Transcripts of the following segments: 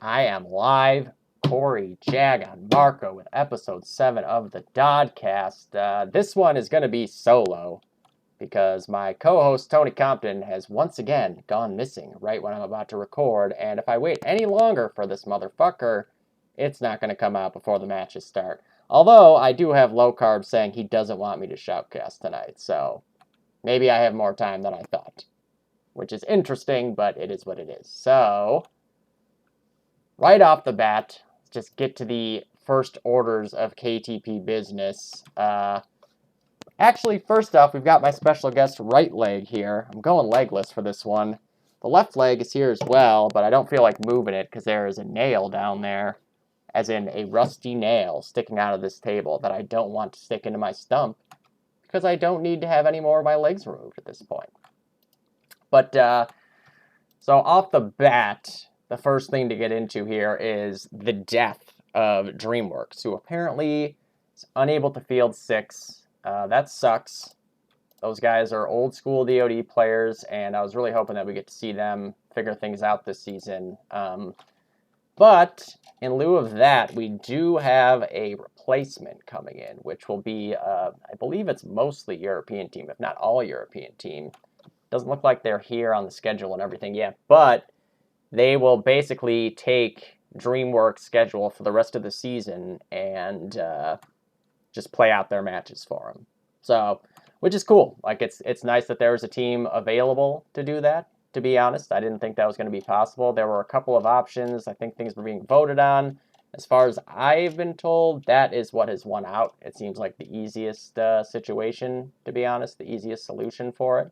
I am live. Corey, Jag, and Marco with episode 7 of the Dodcast. This one is going to be solo because my co-host Tony Compton has once again gone missing right when I'm about to record, and if I wait any longer for this motherfucker, it's not going to come out before the matches start. Although I do have Low Carb saying he doesn't want me to shoutcast tonight, so maybe I have more time than I thought, which is interesting, but it is what it is. So right off the bat, let's just get to the first orders of KTP business. Actually, first off, we've got my special guest right leg here. I'm going legless for this one. The left leg is here as well, but I don't feel like moving it because there is a nail down there, as in a rusty nail sticking out of this table that I don't want to stick into my stump because I don't need to have any more of my legs removed at this point. But, so off the bat, the first thing to get into here is the death of DreamWorks, who apparently is unable to field 6. That sucks. Those guys are old school DoD players, and I was really hoping that we get to see them figure things out this season. But in lieu of that, we do have a replacement coming in, which will be, I believe it's mostly European team, if not all European team. Doesn't look like they're here on the schedule and everything yet, but they will basically take DreamWorks' schedule for the rest of the season and just play out their matches for them. So, which is cool. Like, it's nice that there's a team available to do that, to be honest. I didn't think that was going to be possible. There were a couple of options. I think things were being voted on. As far as I've been told, that is what has won out. It seems like the easiest situation, to be honest, the easiest solution for it.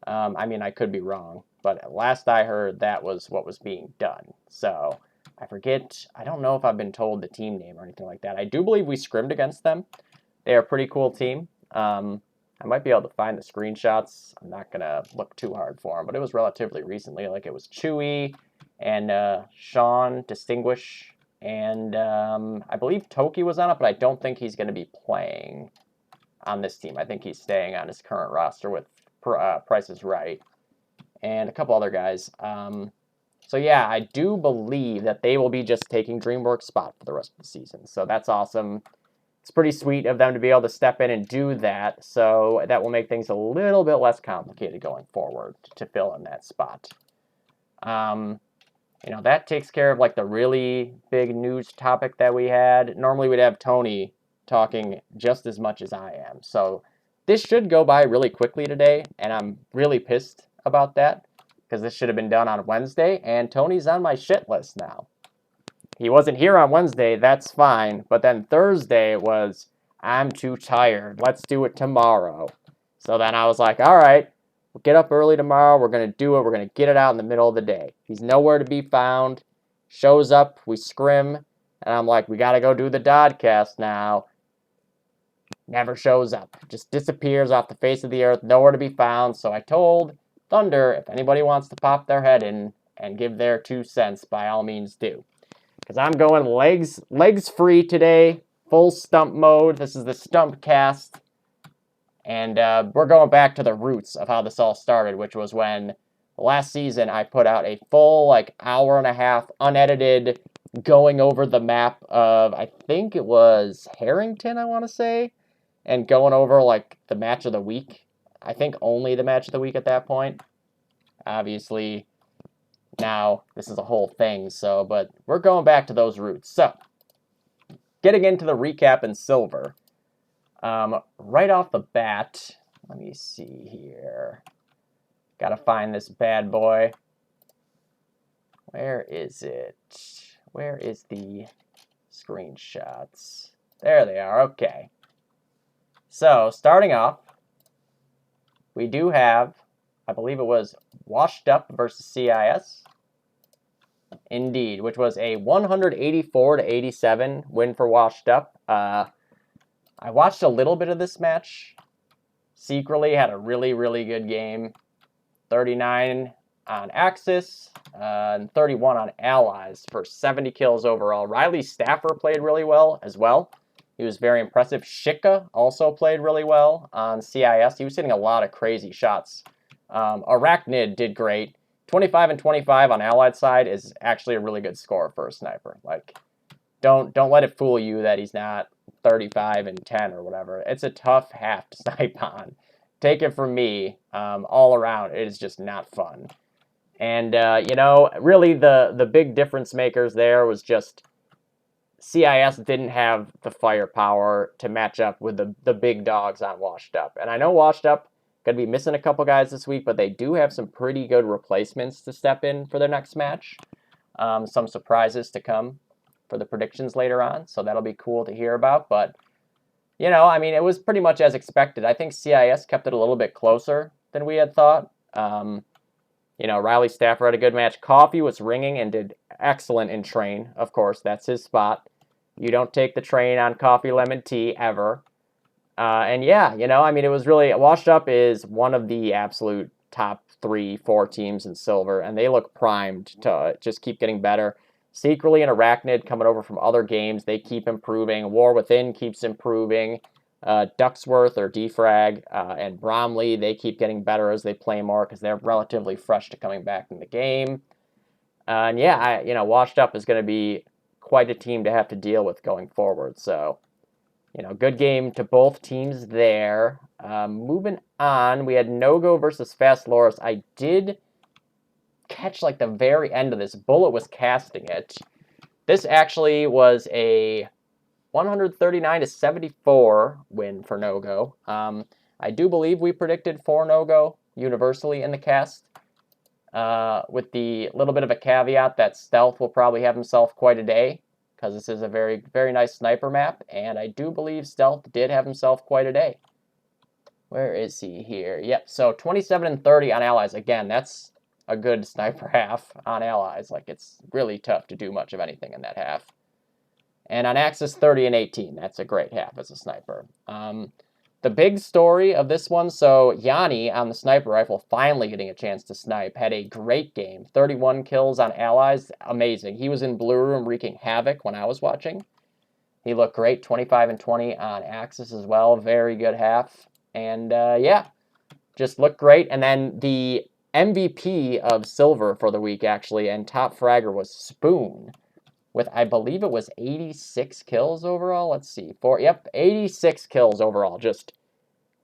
I mean, I could be wrong, but last I heard, that was what was being done. So, I forget, I don't know if I've been told the team name or anything like that. I do believe we scrimmed against them. They are a pretty cool team. I might be able to find the screenshots. I'm not going to look too hard for them, but it was relatively recently. Like, it was Chewy and Sean Distinguish, and I believe Toki was on it, but I don't think he's going to be playing on this team. I think he's staying on his current roster with Price is Right, and a couple other guys. So yeah, I do believe that they will be just taking DreamWorks' spot for the rest of the season. So that's awesome. It's pretty sweet of them to be able to step in and do that. So that will make things a little bit less complicated going forward to fill in that spot. That takes care of like the really big news topic that we had. Normally we'd have Tony talking just as much as I am. So this should go by really quickly today, and I'm really pissed about that because this should have been done on Wednesday, and Tony's on my shit list now. He wasn't here on Wednesday, that's fine, but then Thursday was, I'm too tired, let's do it tomorrow. So then I was like, all right, we'll get up early tomorrow, we're going to do it, we're going to get it out in the middle of the day. He's nowhere to be found, shows up, we scrim, and I'm like, we got to go do the Dodcast now. Never shows up, just disappears off the face of the earth, nowhere to be found. So I told Thunder, if anybody wants to pop their head in and give their 2 cents, by all means do. Because I'm going legs free today, full stump mode. This is the stump cast. And we're going back to the roots of how this all started, which was when last season I put out a full hour and a half unedited going over the map of, I think it was Harrington, I want to say, and going over the match of the week. I think only the match of the week at that point. Obviously, now this is a whole thing, but we're going back to those roots. So, getting into the recap in silver. Right off the bat, let me see here. Gotta find this bad boy. Where is it? Where is the screenshots? There they are, okay. So, starting off, we do have, I believe it was Washed Up versus CIS. Indeed, which was a 184-87 win for Washed Up. I watched a little bit of this match. Secretly had a really, really good game. 39 on Axis and 31 on Allies for 70 kills overall. Riley Stafford played really well as well. He was very impressive. Shika also played really well on CIS. He was hitting a lot of crazy shots. Arachnid did great. 25 and 25 on Allied side is actually a really good score for a sniper. Like, don't let it fool you that he's not 35 and 10 or whatever. It's a tough half to snipe on. Take it from me, all around, it is just not fun. And, you know, really the big difference makers there was just CIS didn't have the firepower to match up with the big dogs on Washed Up. And I know Washed Up going to be missing a couple guys this week, but they do have some pretty good replacements to step in for their next match. Some surprises to come for the predictions later on, so that'll be cool to hear about. But, you know, I mean, it was pretty much as expected. I think CIS kept it a little bit closer than we had thought. You know, Riley Stafford had a good match. Coffee was ringing and did excellent in train. Of course, that's his spot. You don't take the train on coffee lemon tea ever. And yeah, you know, I mean, it was really, Washed Up is one of the absolute top 3-4 teams in silver, and they look primed to just keep getting better. Secretly and Arachnid coming over from other games, they keep improving. War Within keeps improving. Ducksworth or Defrag and Bromley, they keep getting better as they play more because they're relatively fresh to coming back in the game. And yeah, you know, Washed Up is going to be quite a team to have to deal with going forward. So, you know, good game to both teams there. Moving on, we had No-Go versus Fast Loris. I did catch like the very end of this. Bullet was casting it. This actually was a 139-74 win for No-Go. I do believe we predicted for No-Go universally in the cast, with the little bit of a caveat that Stealth will probably have himself quite a day, because this is a very, very nice sniper map, and I do believe Stealth did have himself quite a day. Where is he here? Yep, so 27 and 30 on Allies. Again, that's a good sniper half on Allies. Like, it's really tough to do much of anything in that half. And on Axis, 30 and 18. That's a great half as a sniper. The big story of this one, so Yanni on the sniper rifle finally getting a chance to snipe. Had a great game. 31 kills on Allies. Amazing. He was in Blue Room wreaking havoc when I was watching. He looked great. 25 and 20 on Axis as well. Very good half. And yeah, just looked great. And then the MVP of Silver for the week, actually, and top fragger was Spoon, with, I believe it was 86 kills overall. Let's see. 86 kills overall. Just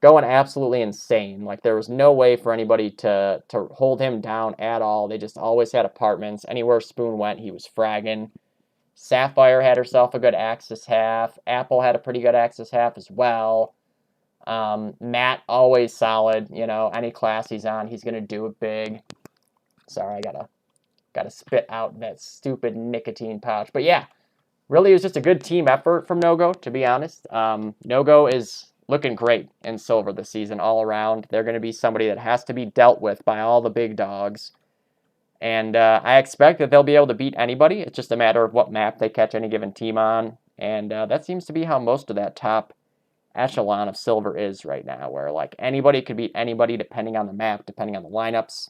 going absolutely insane. Like, there was no way for anybody to hold him down at all. They just always had apartments. Anywhere Spoon went, he was fragging. Sapphire had herself a good Axis half. Apple had a pretty good Axis half as well. Matt, always solid. You know, any class he's on, he's going to do it big. Sorry, I gotta spit out that stupid nicotine pouch. But yeah, really, it was just a good team effort from No-Go, to be honest. No-Go is looking great in Silver this season all around. They're going to be somebody that has to be dealt with by all the big dogs. And I expect that they'll be able to beat anybody. It's just a matter of what map they catch any given team on. And that seems to be how most of that top echelon of Silver is right now, where like anybody could beat anybody depending on the map, depending on the lineups.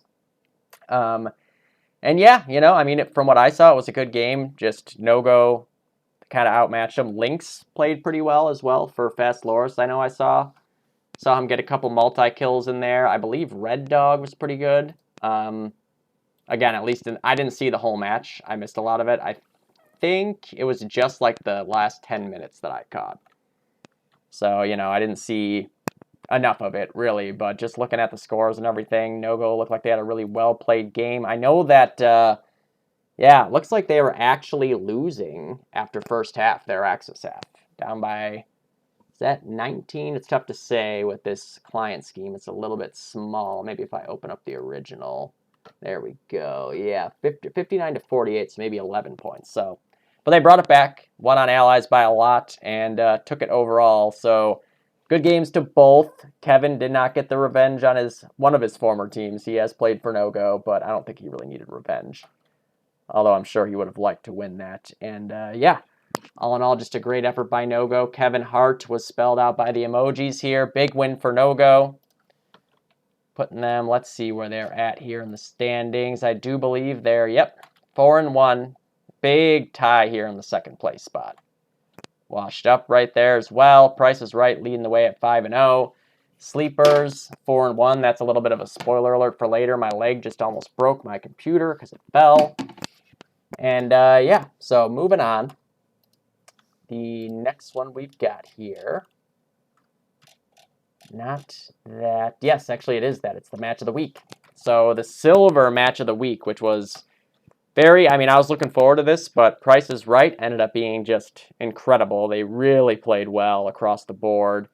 And yeah, you know, I mean, from what I saw, it was a good game. Just No-Go kind of outmatched them. Lynx played pretty well as well for Fast Loris. I know I saw him get a couple multi-kills in there. I believe Red Dog was pretty good. Again, at least I didn't see the whole match. I missed a lot of it. I think it was just like the last 10 minutes that I caught. So, you know, I didn't see enough of it, really, but just looking at the scores and everything, No-Go looked like they had a really well-played game. I know that, yeah, looks like they were actually losing after first half, their Axis half. Down by, is that 19? It's tough to say with this client scheme. It's a little bit small. Maybe if I open up the original. There we go. Yeah, 59 to 48, so maybe 11 points. So, but they brought it back, won on Allies by a lot, and took it overall. So, good games to both. Kevin did not get the revenge on one of his former teams. He has played for No-Go, but I don't think he really needed revenge. Although I'm sure he would have liked to win that. And yeah, all in all, just a great effort by No-Go. Kevin Hart was spelled out by the emojis here. Big win for No-Go. Putting them, let's see where they're at here in the standings. I do believe they're, 4-1. Big tie here in the second place spot. Washed Up right there as well. Price is Right leading the way at 5-0. Sleepers, 4-1. That's a little bit of a spoiler alert for later. My leg just almost broke my computer because it fell. And yeah, so moving on. The next one we've got here. Not that. Yes, actually it is that. It's the match of the week. So the silver match of the week, which was I was looking forward to this, but Price is Right ended up being just incredible. They really played well across the board,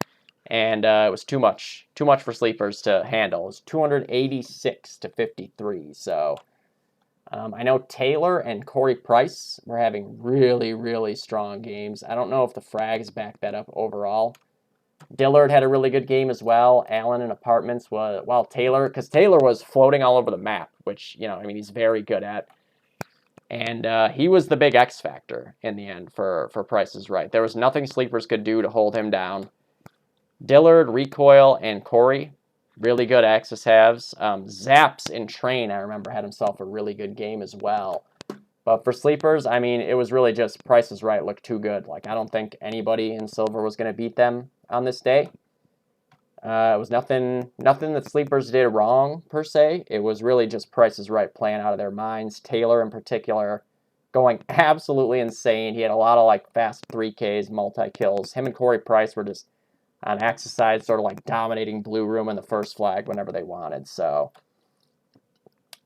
and it was too much for sleepers to handle. It was 286 to 53. So I know Taylor and Corey Price were having really, really strong games. I don't know if the frags back that up overall. Dillard had a really good game as well. Allen in Apartments Taylor was floating all over the map, which, he's very good at. And he was the big X factor in the end for Price is Right. There was nothing sleepers could do to hold him down. Dillard, Recoil, and Corey, really good Axis halves. Zaps in Train, I remember, had himself a really good game as well. But for sleepers, it was really just Price is Right looked too good. Like, I don't think anybody in silver was going to beat them on this day. It was nothing that sleepers did wrong, per se. It was really just Price is Right playing out of their minds. Taylor, in particular, going absolutely insane. He had a lot of, fast 3Ks, multi-kills. Him and Corey Price were just on Axis side, sort of, dominating Blue Room in the first flag whenever they wanted. So,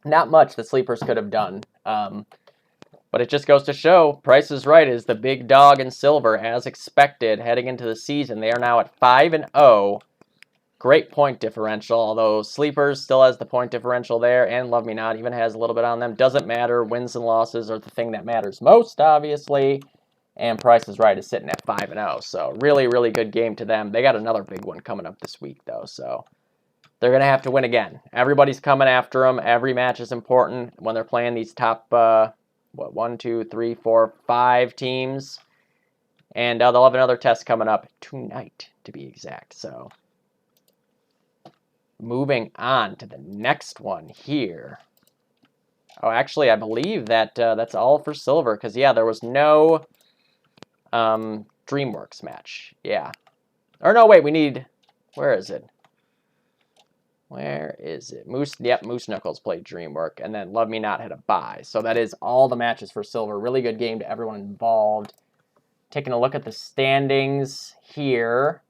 not much the sleepers could have done. But it just goes to show Price is Right is the big dog in silver, as expected, heading into the season. They are now at 5-0. Great point differential, although Sleepers still has the point differential there, and Love Me Not even has a little bit on them. Doesn't matter. Wins and losses are the thing that matters most, obviously. And Price is Right is sitting at 5-0. So really, really good game to them. They got another big one coming up this week, though. So they're going to have to win again. Everybody's coming after them. Every match is important when they're playing these top, 1, 2, 3, 4, 5 teams. And they'll have another test coming up tonight, to be exact. So moving on to the next one here. Oh, actually, I believe that that's all for silver. Because, yeah, there was no DreamWorks match. Yeah. Or, no, wait, we need... Where is it? Where is it? Moose Knuckles played DreamWorks. And then Love Me Not had a bye. So that is all the matches for silver. Really good game to everyone involved. Taking a look at the standings here,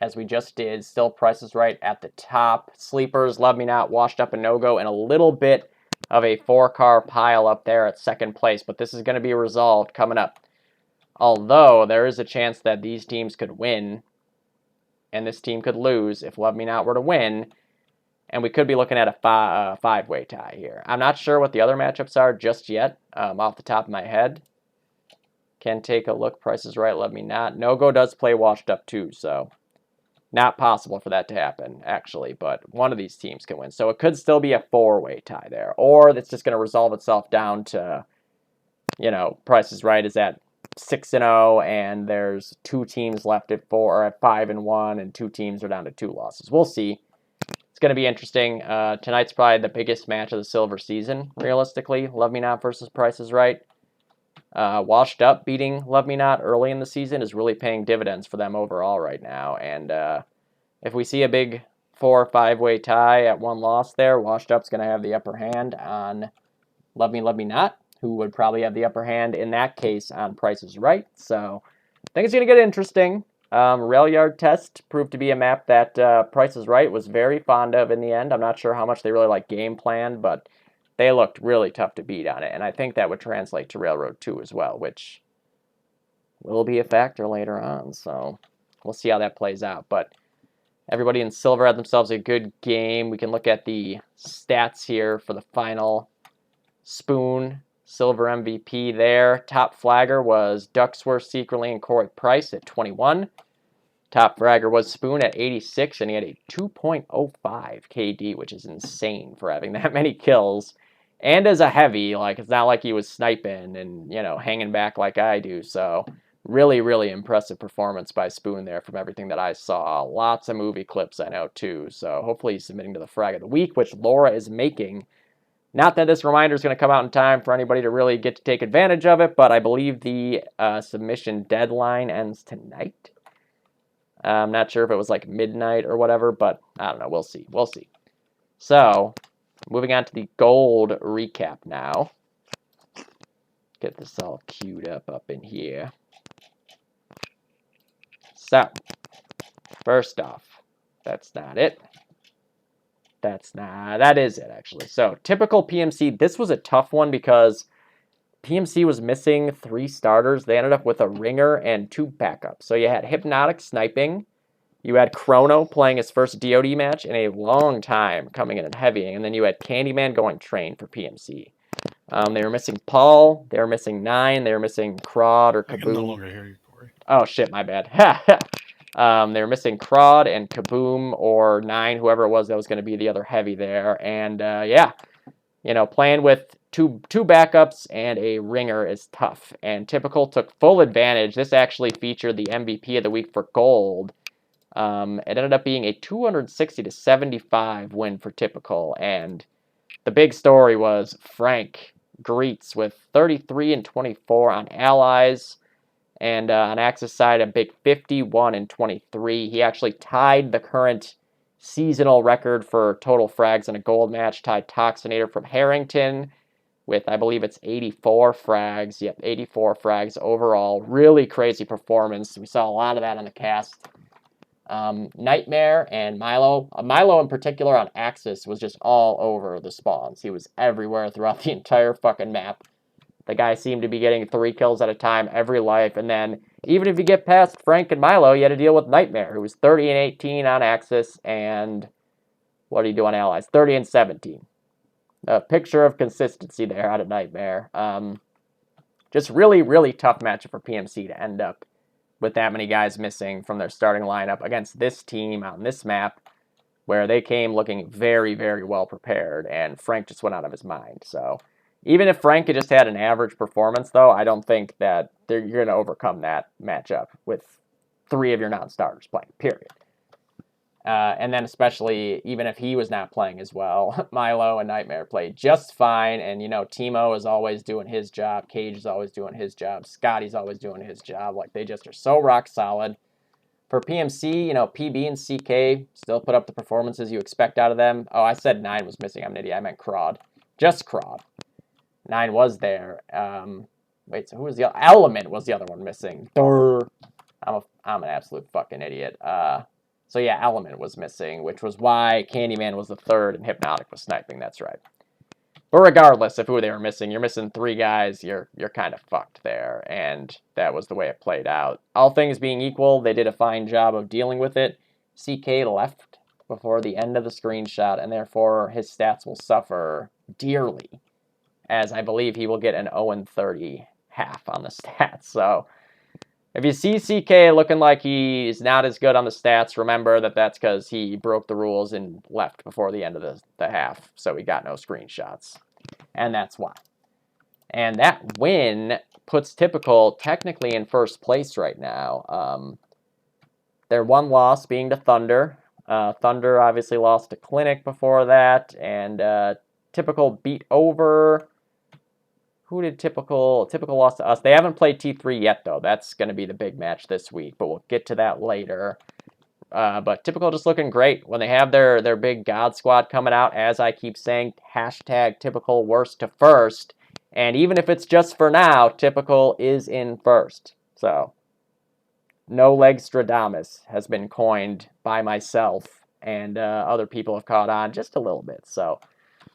as we just did, still Price is Right at the top. Sleepers, Love Me Not, Washed Up, and No Go, and a little bit of a 4-car pile up there at second place. But this is going to be resolved coming up. Although there is a chance that these teams could win, and this team could lose if Love Me Not were to win. And we could be looking at a five-way tie here. I'm not sure what the other matchups are just yet, off the top of my head. Can take a look. Price is Right, Love Me Not. No Go does play Washed Up too, so not possible for that to happen, actually. But one of these teams can win. So it could still be a 4-way tie there. Or it's just going to resolve itself down to, Price is Right is at 6-0, and there's 2 teams left at 5-1, and 2 teams are down to 2 losses. We'll see. It's going to be interesting. Tonight's probably the biggest match of the silver season, realistically. Love Me Not versus Price is Right. Washed Up beating Love Me Not early in the season is really paying dividends for them overall right now. And if we see a big 4 or 5-way tie at 1 loss there, Washed Up's going to have the upper hand on Love Me Not, who would probably have the upper hand in that case on Price is Right. So I think it's going to get interesting. Rail Yard Test proved to be a map that Price is Right was very fond of in the end. I'm not sure how much they really game planned, but they looked really tough to beat on it. And I think that would translate to Railroad 2 as well, which will be a factor later on. So we'll see how that plays out. But everybody in silver had themselves a good game. We can look at the stats here for the final. Spoon, silver MVP there. Top flagger was Ducksworth, Secretly, and Corey Price at 21. Top fragger was Spoon at 86, and he had a 2.05 KD, which is insane for having that many kills. And as a heavy, it's not like he was sniping and, hanging back like I do. So really, really impressive performance by Spoon there from everything that I saw. Lots of movie clips I know, too. So hopefully he's submitting to the Frag of the Week, which Laura is making. Not that this reminder is going to come out in time for anybody to really get to take advantage of it, but I believe the submission deadline ends tonight. I'm not sure if it was like midnight or whatever, but I don't know. We'll see. We'll see. So, moving on to the gold recap now. Get this all queued up in here. So, first off, that's not it. That is it, actually. So, typical PMC. This was a tough one because PMC was missing 3 starters. They ended up with a ringer and 2 backups. So, you had Hypnotic sniping. You had Chrono playing his first DOD match in a long time, coming in and heavying. And then you had Candyman going train for PMC. They were missing Paul. They were missing 9. They were missing Crawd or Kaboom. I can no longer hear you, Corey. Oh, shit, my bad. They were missing Crawd and Kaboom or 9, whoever it was that was going to be the other heavy there. And, yeah, you know, playing with two backups and a ringer is tough. And Typical took full advantage. This actually featured the MVP of the week for gold. It ended up being a 260-75 win for Typical. And the big story was Frank Greets with 33 and 24 on Allies. And on Axis side, a big 51 and 23. He actually tied the current seasonal record for total frags in a gold match, tied Toxinator from Harrington with, I believe it's 84 frags. Yep, 84 frags overall. Really crazy performance. We saw a lot of that on the cast. Nightmare and Milo. Milo in particular on Axis was just all over the spawns. He was everywhere throughout the entire fucking map. The guy seemed to be getting 3 kills at a time every life. And then even if you get past Frank and Milo, you had to deal with Nightmare, who was 30 and 18 on Axis. And what did he do on Allies? 30 and 17. A picture of consistency there out of Nightmare. Just really, really tough matchup for PMC to end up with that many guys missing from their starting lineup against this team on this map, where they came looking very, very well prepared, and Frank just went out of his mind. So even if Frank had just had an average performance, though, I don't think that you're going to overcome that matchup with 3 of your non-starters playing, period. And then especially, even if he was not playing as well, Milo and Nightmare played just fine. And, you know, Timo is always doing his job. Cage is always doing his job. Scotty's always doing his job. Like, they just are so rock solid. For PMC, you know, PB and CK still put up the performances you expect out of them. Oh, I said 9 was missing. I'm an idiot. I meant Crawd. Just Crawd. 9 was there. Wait, so who was the other? Element was the other one missing. Durr. I'm an absolute fucking idiot. So yeah, Element was missing, which was why Candyman was the 3rd and Hypnotic was sniping. That's right. But regardless of who they were missing, you're missing 3 guys. You're kind of fucked there, and that was the way it played out. All things being equal, they did a fine job of dealing with it. CK left before the end of the screenshot, and therefore his stats will suffer dearly, as I believe he will get an 0-30 half on the stats. So if you see CK looking like he's not as good on the stats, remember that that's because he broke the rules and left before the end of the half, so he got no screenshots. And that's why. And that win puts Typical technically in first place right now. Their one loss being to Thunder. Thunder obviously lost to Clinic before that, and Typical beat over... Who did Typical lost to us? They haven't played T3 yet, though. That's going to be the big match this week, but we'll get to that later. But Typical just looking great. When they have their big God Squad coming out, as I keep saying, hashtag Typical worst to first. And even if it's just for now, Typical is in first. So, no Legstradamus has been coined by myself, and other people have caught on just a little bit. So,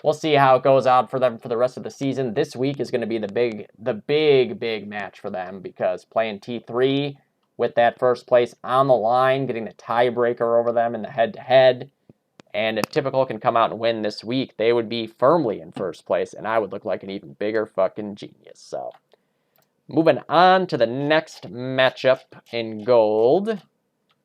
we'll see how it goes out for them for the rest of the season. This week is going to be the big match for them, because playing T3 with that first place on the line, getting the tiebreaker over them in the head-to-head. And if Typical can come out and win this week, they would be firmly in first place, and I would look like an even bigger fucking genius. So, moving on to the next matchup in gold.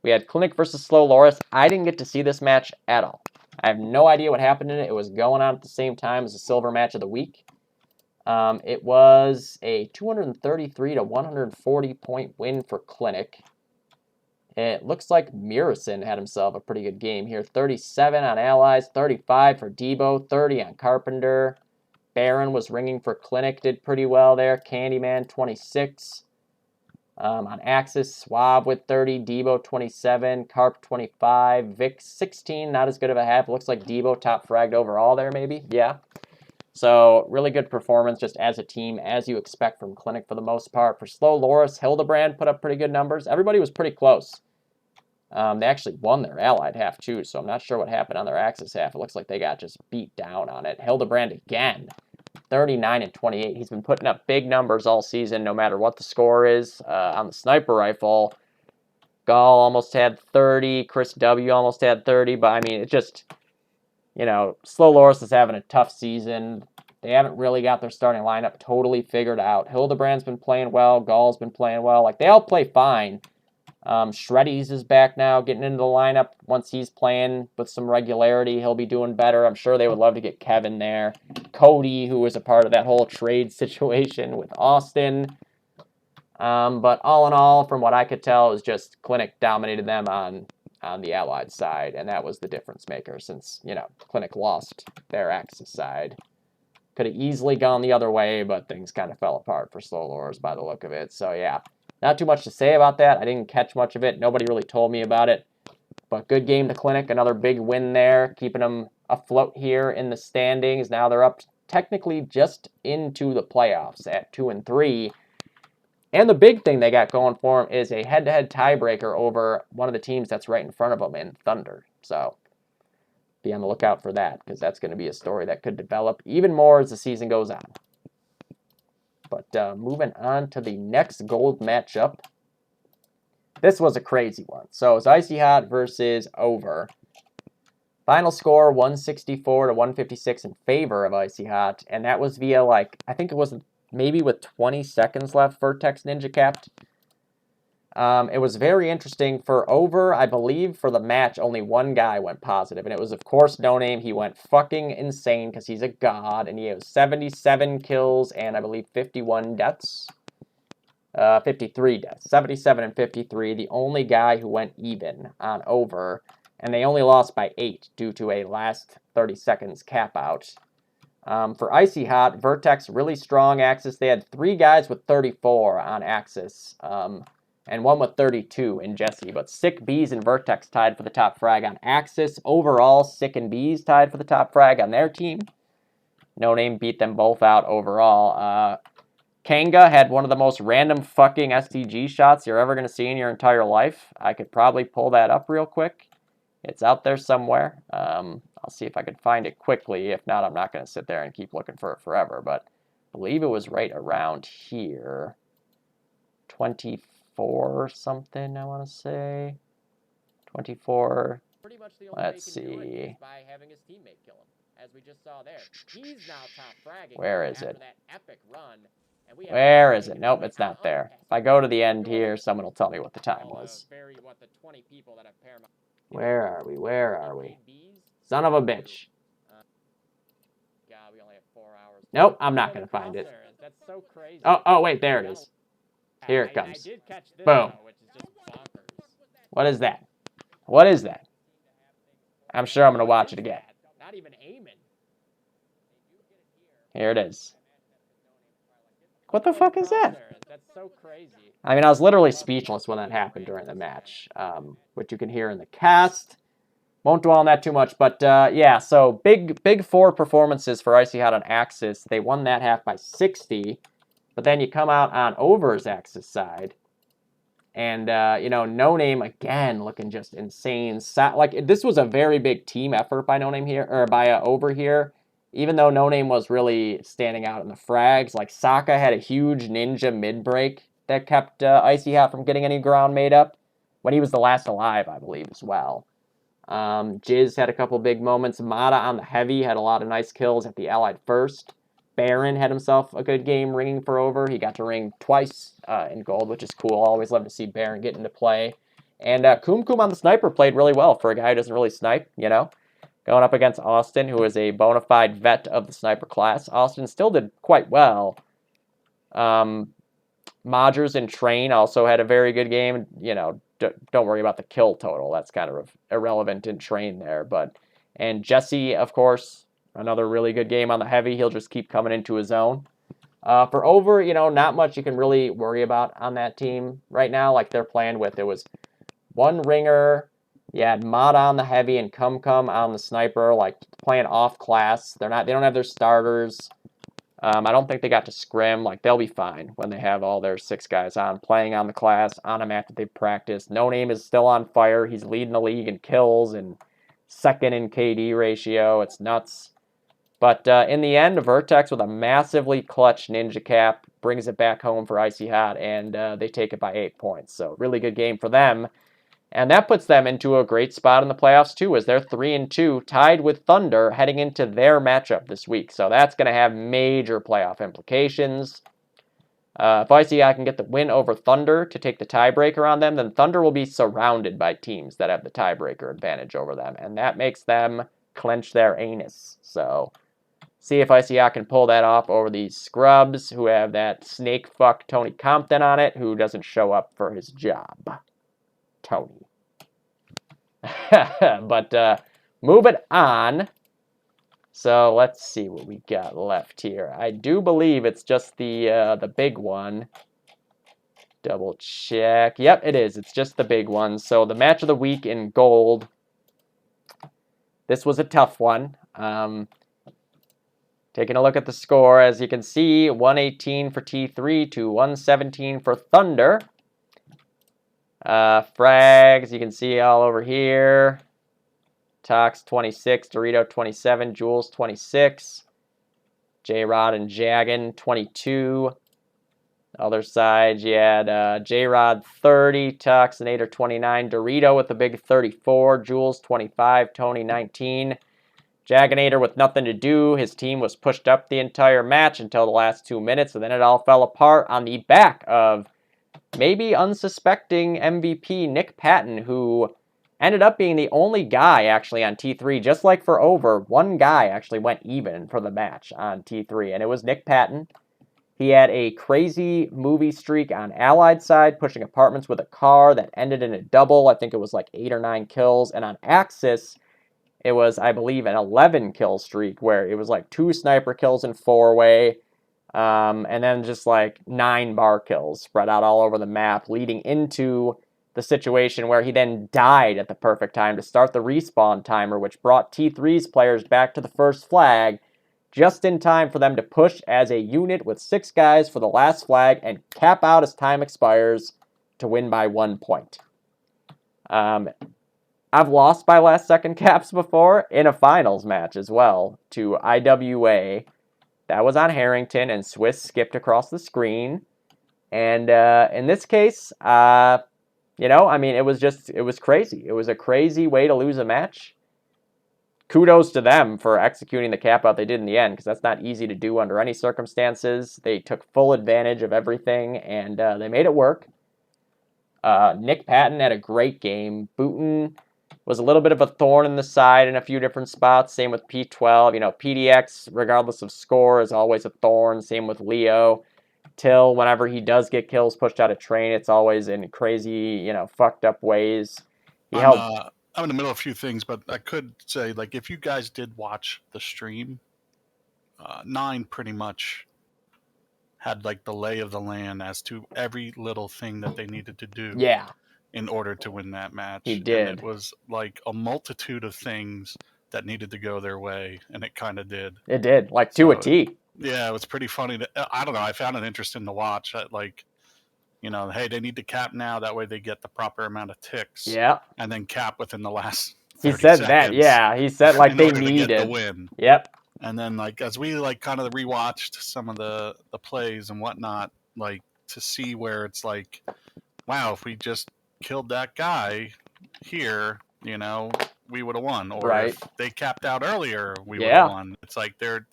We had Clinic versus Slow Loris. I didn't get to see this match at all. I have no idea what happened in it. It was going on at the same time as the silver match of the week. It was a 233 to 140 point win for Clinic. It looks like Mirison had himself a pretty good game here. 37 on Allies, 35 for Debo, 30 on Carpenter. Baron was ringing for Clinic, did pretty well there. Candyman, 26. On Axis, Swab with 30, Debo 27, Carp 25, Vic 16, not as good of a half. Looks like Debo top fragged overall there, maybe. Yeah. So really good performance just as a team, as you expect from Clinic for the most part. For Slow Loris, Hildebrand put up pretty good numbers. Everybody was pretty close. They actually won their Allied half too, so I'm not sure what happened on their Axis half. It looks like they got just beat down on it. Hildebrand again, 39 and 28. He's been putting up big numbers all season, no matter what the score is. On the sniper rifle, Gall almost had 30. Chris W. almost had 30. But, I mean, it just, you know, Slow Loris is having a tough season. They haven't really got their starting lineup totally figured out. Hildebrand's been playing well. Gall's been playing well. Like, they all play fine. Shreddies is back now, getting into the lineup. Once he's playing with some regularity, he'll be doing better. I'm sure they would love to get Kevin there. Cody, who was a part of that whole trade situation with Austin. But all in all, from what I could tell, it was just Clinic dominated them on the Allied side, and that was the difference maker since, you know, Clinic lost their Axis side. Could have easily gone the other way, but things kind of fell apart for Slow Loris by the look of it. So, yeah. Not too much to say about that. I didn't catch much of it. Nobody really told me about it. But good game to Clinic. Another big win there, keeping them afloat here in the standings. Now they're up technically just into the playoffs at 2 and 3. And the big thing they got going for them is a head-to-head tiebreaker over one of the teams that's right in front of them in Thunder. So be on the lookout for that, because that's going to be a story that could develop even more as the season goes on. But moving on to the next gold matchup. This was a crazy one. So it's Icy Hot versus Over. Final score 164 to 156 in favor of Icy Hot. And that was via, like, I think it was maybe with 20 seconds left, Vertex Ninja capped. It was very interesting. For Over, I believe for the match, only one guy went positive. And it was, of course, No Name. He went fucking insane because he's a god. And he has 77 kills and I believe 51 deaths. 53 deaths. 77 and 53. The only guy who went even on Over. And they only lost by 8 due to a last 30 seconds cap out. For Icy Hot, Vertex, really strong Axis. They had 3 guys with 34 on Axis. And one with 32 in Jesse. But Sick, Bees, and Vertex tied for the top frag on Axis. Overall, Sick and Bees tied for the top frag on their team. No Name beat them both out overall. Kanga had one of the most random fucking STG shots you're ever going to see in your entire life. I could probably pull that up real quick. It's out there somewhere. I'll see if I can find it quickly. If not, I'm not going to sit there and keep looking for it forever. But I believe it was right around here. 24 something, I want to say. 24. Pretty much the only Let's see. By having his teammate kill him, as we just saw there. He's now top fragging. Where is it? That epic run. Where is it? Nope, it's not there. If I go to the end here, someone will tell me what the time was. Where are we? Where are we? Son of a bitch. Nope, I'm not going to find it. Oh, wait, there it is. Here it comes. Boom. What is that? What is that? I'm sure I'm going to watch it again. Here it is. What the fuck is that? That's so crazy. I mean, I was literally speechless when that happened during the match, which you can hear in the cast. Won't dwell on that too much, but yeah, so big 4 performances for Icy Hot on Axis. They won that half by 60, but then you come out on Over's Axis side, and, you know, No Name, again, looking just insane. Like, this was a very big team effort by No Name here, or by Over here. Even though No Name was really standing out in the frags, like Sokka had a huge ninja mid-break that kept Icy Hot from getting any ground made up when he was the last alive, I believe, as well. Jizz had a couple big moments. Mata on the heavy had a lot of nice kills at the Allied first. Baron had himself a good game ringing for Over. He got to ring twice in gold, which is cool. Always love to see Baron get into play. And Kum on the sniper played really well for a guy who doesn't really snipe, you know. Going up against Austin, who is a bona fide vet of the sniper class. Austin still did quite well. Modgers and Train also had a very good game. You know, don't worry about the kill total. That's kind of irrelevant in Train there. And Jesse, of course, another really good game on the heavy. He'll just keep coming into his own. For over, not much you can really worry about on that team right now. Like they're playing with, it was one ringer. You had Mod on the heavy and Cum on the sniper, like playing off class. They don't have their starters. I don't think they got to scrim. Like they'll be fine when they have all their 6 guys on, playing on the class, on a map that they've practiced. No Name is still on fire. He's leading the league in kills and second in KD ratio. It's nuts. But in the end, Vertex with a massively clutch Ninja Cap brings it back home for Icy Hot, and they take it by 8 points. So really good game for them. And that puts them into a great spot in the playoffs, too, as they're 3-2, tied with Thunder heading into their matchup this week. So that's going to have major playoff implications. If Icy Hot can get the win over Thunder to take the tiebreaker on them, then Thunder will be surrounded by teams that have the tiebreaker advantage over them. And that makes them clench their anus. So see if Icy Hot can pull that off over these scrubs who have that snake fuck Tony Compton on it, who doesn't show up for his job. Tony. But moving on. So let's see what we got left here. I do believe it's just the big one. Double check. Yep, it is. It's just the big one. So the match of the week in gold. This was a tough one. Taking a look at the score, as you can see, 118 for T3 to 117 for Thunder. Frags, you can see all over here. Tox 26, Dorito 27, Jules 26, J-Rod and Jagan 22. Other side, you had J-Rod 30, Tox and Nader 29, Dorito with the big 34, Jules 25, Tony 19. Jaganator with nothing to do. His team was pushed up the entire match until the last 2 minutes, and then it all fell apart on the back of maybe unsuspecting MVP Nick Patton, who ended up being the only guy actually on T3. Just like for over, one guy actually went even for the match on T3, and it was Nick Patton. He had a crazy movie streak on Allied side, pushing apartments with a car that ended in a double. I think it was like 8 or 9 kills. And on Axis, it was, I believe, an 11 kill streak where it was like 2 sniper kills in 4-way. And then just like 9 bar kills spread out all over the map, leading into the situation where he then died at the perfect time to start the respawn timer, which brought T3's players back to the first flag, just in time for them to push as a unit with 6 guys for the last flag and cap out as time expires to win by 1 point. I've lost by last second caps before in a finals match as well to IWA. That was on Harrington, and Swiss skipped across the screen. And in this case, it was crazy. It was a crazy way to lose a match. Kudos to them for executing the cap out they did in the end, because that's not easy to do under any circumstances. They took full advantage of everything, and they made it work. Nick Patton had a great game. Booten was a little bit of a thorn in the side in a few different spots. Same with P12. PDX, regardless of score, is always a thorn. Same with Leo. Till, whenever he does get kills pushed out of train, it's always in crazy, fucked up ways. I'm in the middle of a few things, but I could say, like, if you guys did watch the stream, 9 pretty much had, like, the lay of the land as to every little thing that they needed to do. Yeah. In order to win that match. He did. And it was like a multitude of things that needed to go their way, and it kind of did. It did, like to a T. Yeah, it was pretty funny. I don't know. I found it interesting to watch. Like, hey, they need to cap now. That way they get the proper amount of ticks. Yeah. And then cap within the last 30 He said seconds that, yeah. He said, like, they needed to get the win. Yep. And then, like, as we, like, kind of rewatched some of the plays and whatnot, like, to see where it's like, wow, if we just killed that guy here, we would have won. Or if they capped out earlier, we would have won. It's like there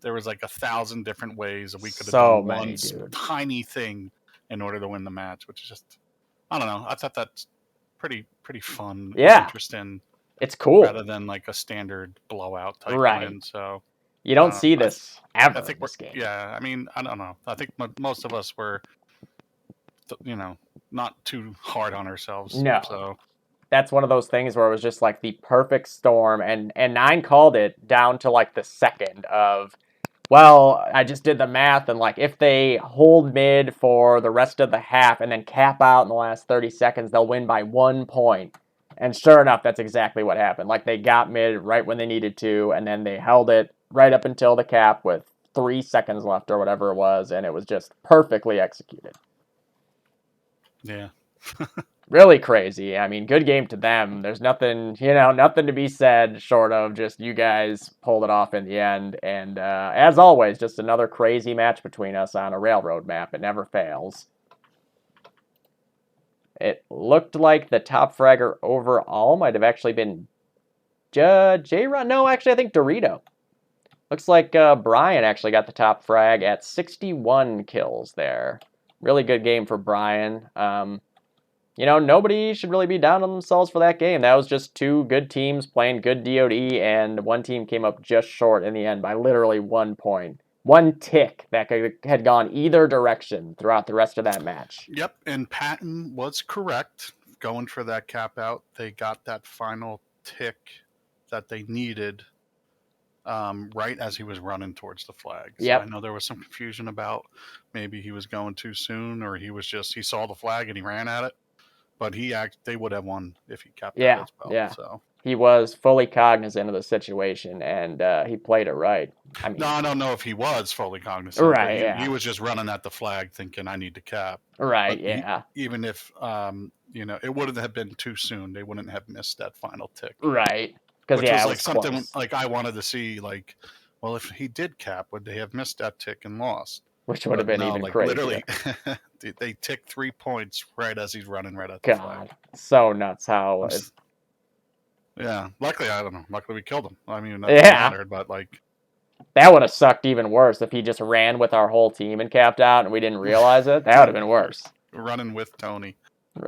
was like 1,000 different ways that we could have done one tiny thing in order to win the match, which is just, I don't know. I thought that's pretty fun. Yeah. Interesting. It's cool. Rather than like a standard blowout type win. So you don't see this ever in this game. Yeah, I mean, I don't know. I think most of us were, not too hard on ourselves. No. So that's one of those things where it was just like the perfect storm, and 9 called it down to like the second of Well, I just did the math, and like if they hold mid for the rest of the half and then cap out in the last 30 seconds, they'll win by 1 point. And sure enough, that's exactly what happened. Like they got mid right when they needed to, and then they held it right up until the cap with 3 seconds left or whatever it was, and it was just perfectly executed. Yeah. Really crazy. I mean, good game to them. There's nothing, nothing to be said short of just you guys pulled it off in the end. And as always, just another crazy match between us on a railroad map. It never fails. It looked like the top fragger overall might have actually been J-Rod. No, actually, I think Dorito. Looks like Brian actually got the top frag at 61 kills there. Really good game for Brian. Nobody should really be down on themselves for that game. That was just 2 good teams playing good DOD, and one team came up just short in the end by literally 1 point. 1 tick that had gone either direction throughout the rest of that match. Yep, and Patton was correct going for that cap out. They got that final tick that they needed right as he was running towards the flag. So Yep. I know there was some confusion about maybe he was going too soon, or he saw the flag and he ran at it. But they would have won if he kept that as well. Yeah. So he was fully cognizant of the situation, and he played it right. I mean, no, I don't know if he was fully cognizant. Right, But he was just running at the flag thinking, I need to cap. Right, but yeah. Even if, it wouldn't have been too soon. They wouldn't have missed that final tick. Right. Which was like something close. Like I wanted to see, like, well, if he did cap, would they have missed that tick and lost? Which would have been even crazier. Literally, they ticked 3 points right as he's running right at the flag. God, so nuts how... Yeah, luckily, I don't know. Luckily, we killed him. I mean, that mattered, but like... That would have sucked even worse if he just ran with our whole team and capped out and we didn't realize it. That would have been worse. Running with Tony.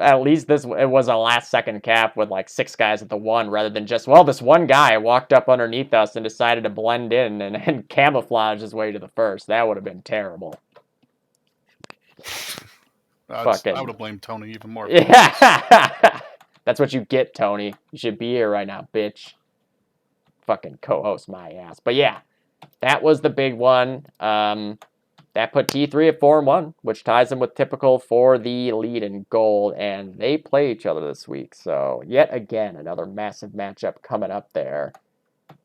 At least it was a last-second cap with like 6 guys at the 1 rather than just, this one guy walked up underneath us and decided to blend in and camouflage his way to the first. That would have been terrible. I would have blamed Tony even more. Yeah. That's what you get, Tony. You should be here right now, bitch. Fucking co-host my ass. But yeah, that was the big one. That put T3 at 4-1, which ties them with Typical for the lead in gold, and they play each other this week. So yet again, another massive matchup coming up there.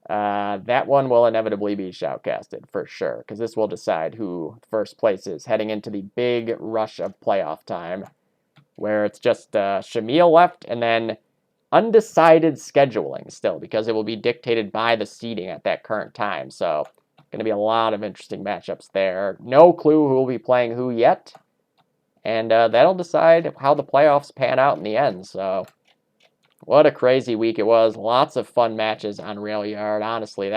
That one will inevitably be shoutcasted for sure, because this will decide who first place is heading into the big rush of playoff time, where it's just Shamil left, and then undecided scheduling still, because it will be dictated by the seeding at that current time. So going to be a lot of interesting matchups there. No clue who will be playing who yet, and that'll decide how the playoffs pan out in the end. So what a crazy week it was. Lots of fun matches on Rail Yard. Honestly,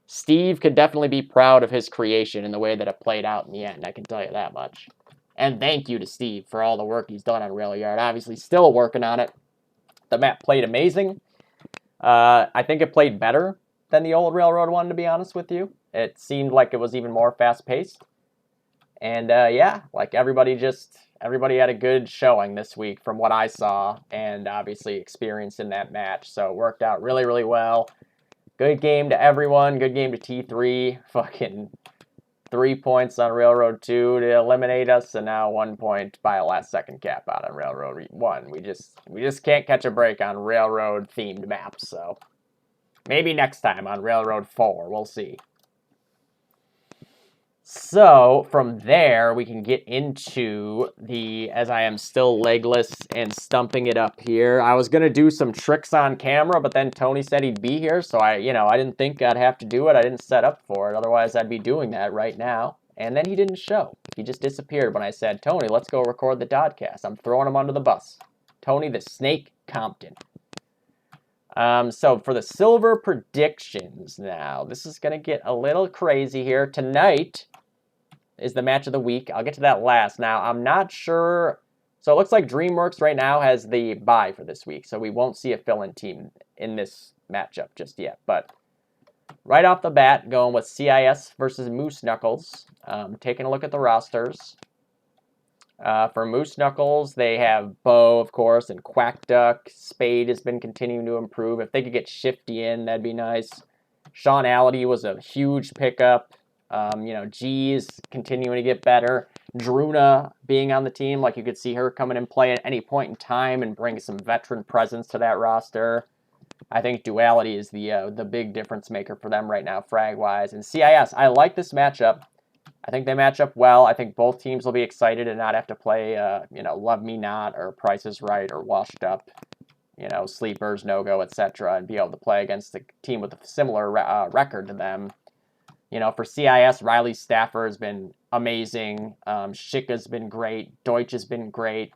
Steve could definitely be proud of his creation in the way that it played out in the end. I can tell you that much. And thank you to Steve for all the work he's done on Rail Yard. Obviously, still working on it. The map played amazing. I think it played better than the old Railroad one, to be honest with you. It seemed like it was even more fast-paced. And yeah, like everybody had a good showing this week from what I saw and obviously experienced in that match. So it worked out really, really well. Good game to everyone. Good game to T3. Fucking 3 points on Railroad 2 to eliminate us, and now 1 point by a last-second cap out on Railroad 1. We just can't catch a break on Railroad-themed maps, so maybe next time on Railroad 4. We'll see. So, from there, we can get into as I am still legless and stumping it up here. I was going to do some tricks on camera, but then Tony said he'd be here, so I didn't think I'd have to do it. I didn't set up for it. Otherwise, I'd be doing that right now. And then he didn't show. He just disappeared when I said, Tony, let's go record the Dodcast. I'm throwing him under the bus. Tony the Snake Compton. So for the silver predictions now, this is going to get a little crazy here. Tonight is the match of the week. I'll get to that last. Now, I'm not sure. So it looks like DreamWorks right now has the bye for this week, so we won't see a fill-in team in this matchup just yet. But right off the bat, going with CIS versus Moose Knuckles. Taking a look at the rosters. For Moose Knuckles, they have Bo, of course, and Quack Duck. Spade has been continuing to improve. If they could get Shifty in, that'd be nice. Sean Allity was a huge pickup. G is continuing to get better. Druna being on the team, like you could see her come in and play at any point in time and bring some veteran presence to that roster. I think Duality is the big difference maker for them right now, frag-wise. And CIS, I like this matchup. I think they match up well. I think both teams will be excited and not have to play, Love Me Not or Price is Right or Washed Up, Sleepers, No-Go, etc., and be able to play against a team with a similar record to them. For CIS, Riley Staffer has been amazing. Shika's been great. Deutsch has been great.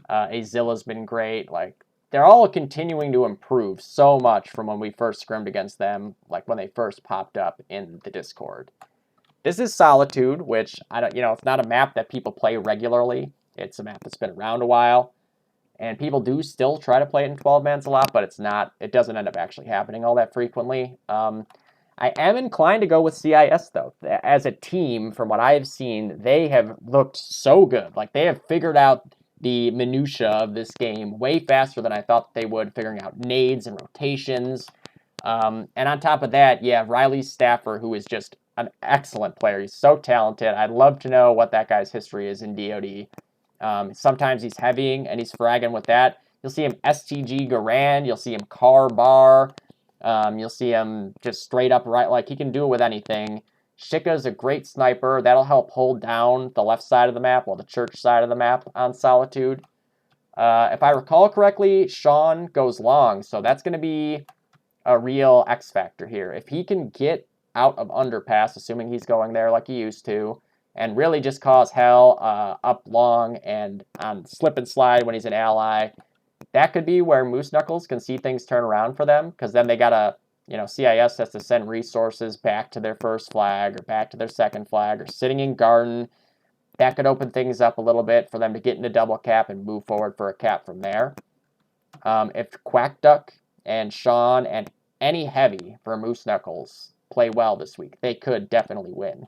Azilla's been great. Like, they're all continuing to improve so much from when we first scrimmed against them, like when they first popped up in the Discord. This is Solitude, which it's not a map that people play regularly. It's a map that's been around a while, and people do still try to play it in 12-mans a lot, but it doesn't end up actually happening all that frequently. I am inclined to go with CIS, though. As a team, from what I've seen, they have looked so good. Like, they have figured out the minutia of this game way faster than I thought they would, figuring out nades and rotations. And on top of that, Riley Staffer, who is just an excellent player. He's so talented. I'd love to know what that guy's history is in DoD. Sometimes he's heavying and he's fragging with that. You'll see him STG Garan. You'll see him Car Bar. You'll see him just straight up right. Like, he can do it with anything. Shika's a great sniper. That'll help hold down the left side of the map, the church side of the map on Solitude. If I recall correctly, Sean goes long, so that's going to be a real X factor here. If he can get out of underpass, assuming he's going there like he used to, and really just cause hell up long and on slip and slide when he's an ally, that could be where Moose Knuckles can see things turn around for them, because then they gotta, CIS has to send resources back to their first flag or back to their second flag or sitting in garden. That could open things up a little bit for them to get into double cap and move forward for a cap from there. If Quack Duck and Sean and any heavy for Moose Knuckles play well this week, they could definitely win.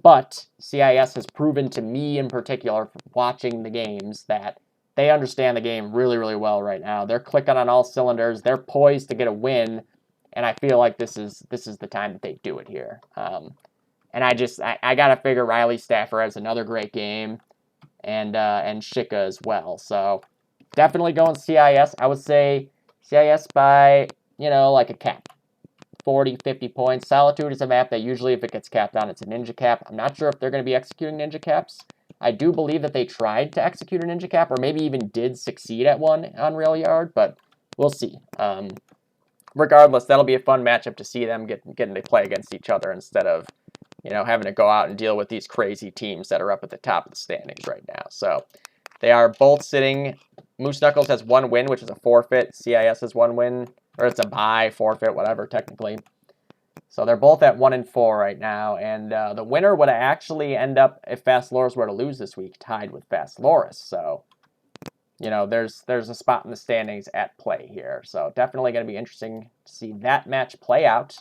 But CIS has proven to me in particular, watching the games, that they understand the game really, really well right now. They're clicking on all cylinders. They're poised to get a win, and I feel like this is the time that they do it here. And I gotta figure Riley Staffer has another great game, and Shika as well. So definitely going CIS. I would say CIS by like a cap. 40, 50 points. Solitude is a map that usually, if it gets capped on, it's a ninja cap. I'm not sure if they're going to be executing ninja caps. I do believe that they tried to execute a ninja cap, or maybe even did succeed at one on Rail Yard, but we'll see. Regardless, that'll be a fun matchup to see them getting to play against each other instead of having to go out and deal with these crazy teams that are up at the top of the standings right now. So they are both sitting. Moose Knuckles has one win, which is a forfeit. CIS has one win, or it's a bye, forfeit, whatever, technically. So they're both at 1-4 right now, and the winner would actually end up, if Fast Loris were to lose this week, tied with Fast Loris. So, there's a spot in the standings at play here. So definitely going to be interesting to see that match play out.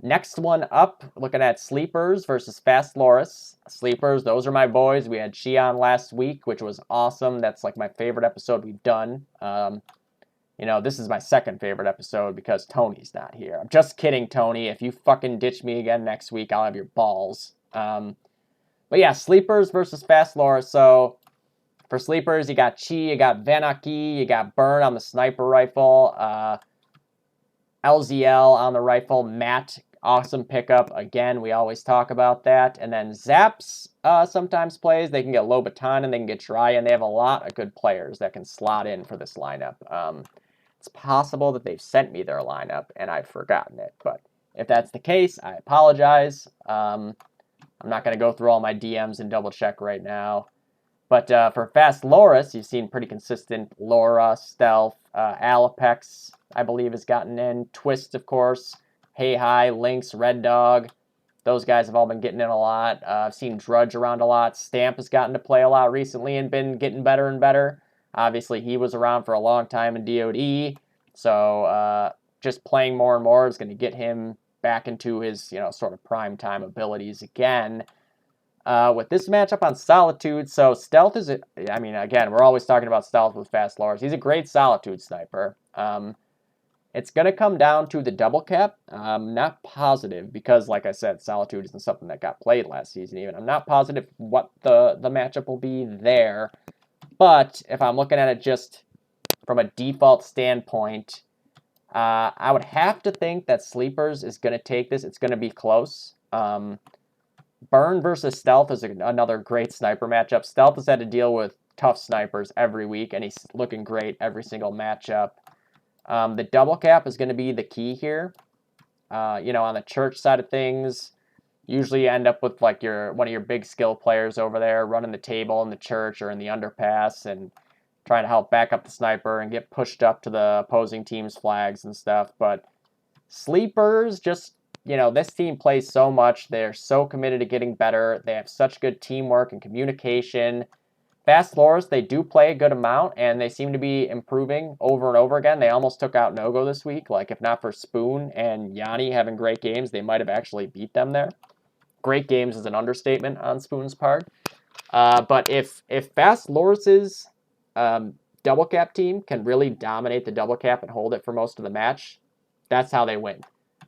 Next one up, looking at Sleepers versus Fast Loris. Sleepers, those are my boys. We had Shion last week, which was awesome. That's like my favorite episode we've done. This is my second favorite episode because Tony's not here. I'm just kidding, Tony. If you fucking ditch me again next week, I'll have your balls. But yeah, Sleepers versus Fast Loris. So for Sleepers, you got Chi, you got Vanaki, you got Burn on the sniper rifle, LZL on the rifle, Matt, awesome pickup. Again, we always talk about that. And then Zaps sometimes plays. They can get Lobaton and they can get Dry, and they have a lot of good players that can slot in for this lineup. It's possible that they've sent me their lineup and I've forgotten it, but if that's the case, I apologize. I'm not going to go through all my DMs and double check right now. But for Fast Loris, you've seen pretty consistent Laura, Stealth, Alapex, I believe, has gotten in. Twist, of course. Hey Hi, Lynx, Red Dog. Those guys have all been getting in a lot. I've seen Drudge around a lot. Stamp has gotten to play a lot recently and been getting better and better. Obviously, he was around for a long time in DoD, so just playing more and more is going to get him back into his, sort of prime time abilities again. With this matchup on Solitude, so Stealth is, again, we're always talking about Stealth with Fast Loris. He's a great Solitude sniper. It's going to come down to the double cap. I'm not positive because, like I said, Solitude isn't something that got played last season even. I'm not positive what the matchup will be there. But if I'm looking at it just from a default standpoint, I would have to think that Sleepers is going to take this. It's going to be close. Burn versus Stealth is another great sniper matchup. Stealth has had to deal with tough snipers every week, and he's looking great every single matchup. The double cap is going to be the key here. On the church side of things, usually you end up with like one of your big skill players over there running the table in the church or in the underpass and trying to help back up the sniper and get pushed up to the opposing team's flags and stuff. But Sleepers, just, this team plays so much. They're so committed to getting better. They have such good teamwork and communication. Fast Loris, they do play a good amount, and they seem to be improving over and over again. They almost took out No-Go this week. Like, if not for Spoon and Yanni having great games, they might have actually beat them there. Great games is an understatement on Spoon's part. But if Fast Loris's double cap team can really dominate the double cap and hold it for most of the match, that's how they win.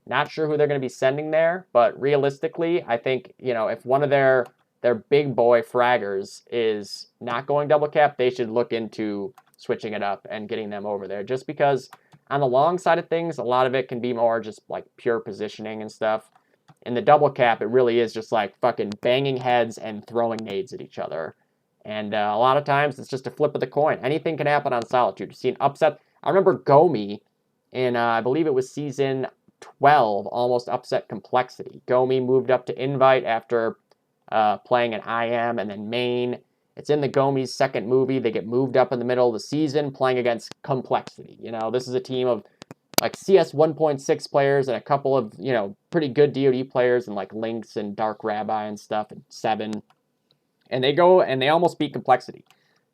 Not sure who they're going to be sending there, but realistically, I think, if one of their big boy fraggers is not going double cap, they should look into switching it up and getting them over there. Just because on the long side of things, a lot of it can be more just like pure positioning and stuff. In the double cap, it really is just like fucking banging heads and throwing nades at each other. And a lot of times, it's just a flip of the coin. Anything can happen on Solitude. You've seen upset. I remember Gomi in, I believe it was season 12, almost upset Complexity. Gomi moved up to Invite after playing an IM and then main. It's in the Gomi's second movie. They get moved up in the middle of the season playing against Complexity. This is a team of like CS 1.6 players and a couple of, pretty good DoD players and like Lynx and Dark Rabbi and stuff and 7. And they go and they almost beat Complexity.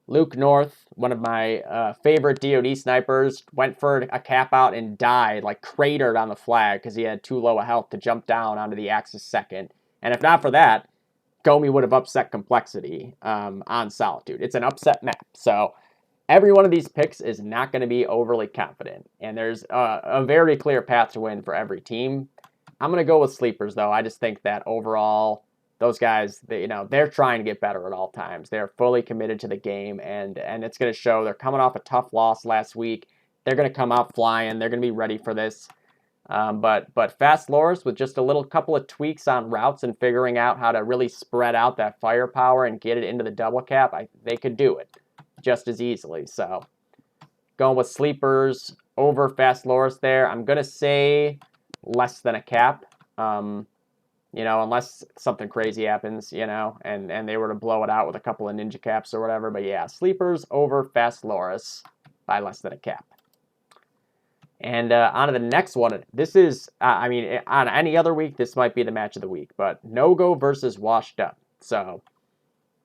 Luke North, one of my favorite DoD snipers, went for a cap out and died, like cratered on the flag because he had too low a health to jump down onto the Axis second. And if not for that, Gomi would have upset Complexity on Solitude. It's an upset map. So every one of these picks is not going to be overly confident. And there's a very clear path to win for every team. I'm going to go with Sleepers, though. I just think that overall, those guys, they're trying to get better at all times. They're fully committed to the game, and it's going to show. They're coming off a tough loss last week. They're going to come out flying. They're going to be ready for this. But Fast Loris, with just a couple of tweaks on routes and figuring out how to really spread out that firepower and get it into the double cap, they could do it just as easily. So going with Sleepers over Fast Loris there. I'm going to say less than a cap. Unless something crazy happens, and they were to blow it out with a couple of ninja caps or whatever. But yeah, Sleepers over Fast Loris by less than a cap. And on to the next one. This is, on any other week, this might be the match of the week. But No-Go versus Washed Up. So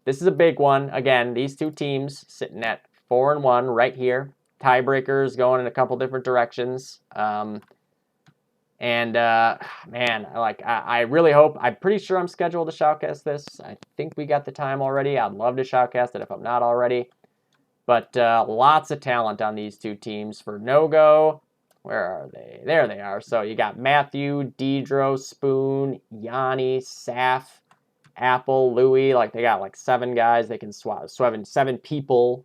this is a big one. Again, these two teams sitting at 4-1 right here. Tiebreakers going in a couple different directions. I really hope. I'm pretty sure I'm scheduled to shoutcast this. I think we got the time already. I'd love to shoutcast it if I'm not already. But lots of talent on these two teams. For No-Go, where are they? There they are. So you got Matthew, Deidro, Spoon, Yanni, Saf, Apple, Louie. Like, they got like 7 guys they can swap. 7 people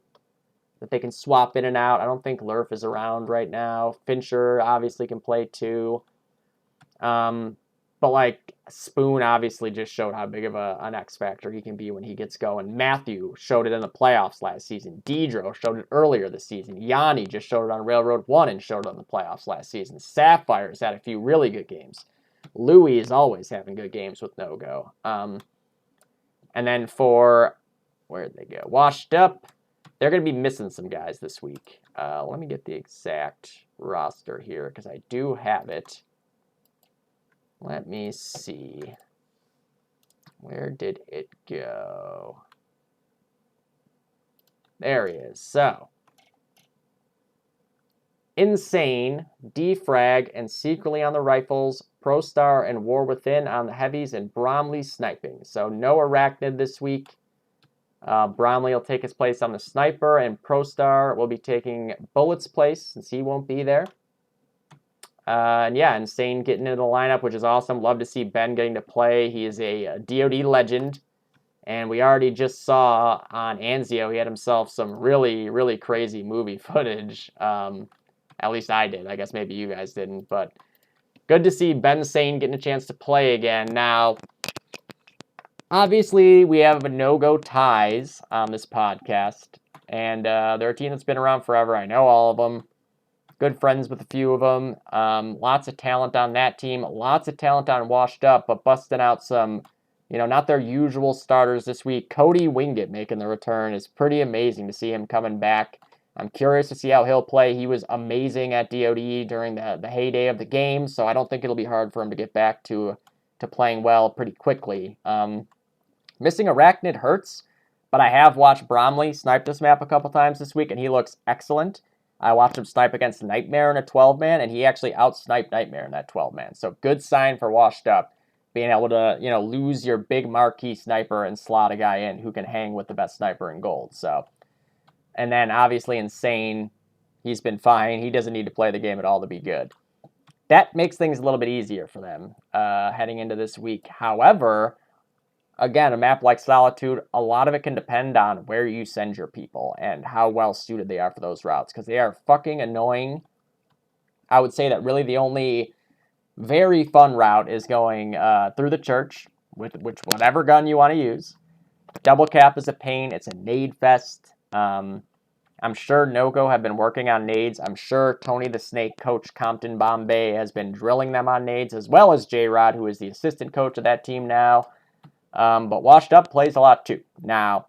that they can swap in and out. I don't think Lurf is around right now. Fincher obviously can play too. But like Spoon obviously just showed how big of an X factor he can be when he gets going. Matthew showed it in the playoffs last season. Deidro showed it earlier this season. Yanni just showed it on Railroad 1 and showed it in the playoffs last season. Sapphire's had a few really good games. Louis is always having good games with No-Go. And then for, where'd they go? Washed Up. They're going to be missing some guys this week. Let me get the exact roster here because I do have it. Let me see. Where did it go? There he is. So, Insane, Defrag, and Secretly on the rifles, ProStar and War Within on the heavies, and Bromley sniping. So, no Arachnid this week. Bromley will take his place on the sniper, and ProStar will be taking Bullet's place since he won't be there. And yeah, Insane getting into the lineup, which is awesome. Love to see Ben getting to play. He is a DoD legend. And we already just saw on Anzio, he had himself some really, really crazy movie footage. At least I did. I guess maybe you guys didn't. But good to see Ben Sane getting a chance to play again. Now, obviously, we have no-go ties on this podcast. And they're a team that's been around forever. I know all of them. Good friends with a few of them. Lots of talent on that team. Lots of talent on Washed Up, but busting out some, not their usual starters this week. Cody Wingett making the return is pretty amazing to see him coming back. I'm curious to see how he'll play. He was amazing at DoD during the heyday of the game, so I don't think it'll be hard for him to get back to playing well pretty quickly. Missing Arachnid hurts, but I have watched Bromley snipe this map a couple times this week, and he looks excellent. I watched him snipe against Nightmare in a 12-man, and he actually out-sniped Nightmare in that 12-man. So good sign for Washed Up, being able to, lose your big marquee sniper and slot a guy in who can hang with the best sniper in gold. So, and then obviously Insane, he's been fine. He doesn't need to play the game at all to be good. That makes things a little bit easier for them heading into this week. However, again, a map like Solitude, a lot of it can depend on where you send your people and how well suited they are for those routes, because they are fucking annoying. I would say that really the only very fun route is going through the church with whatever gun you want to use. Double cap is a pain. It's a nade fest. I'm sure No-Go have been working on nades. I'm sure Tony the Snake coach Compton Bombay has been drilling them on nades, as well as J-Rod, who is the assistant coach of that team now. But Washed Up plays a lot too. Now,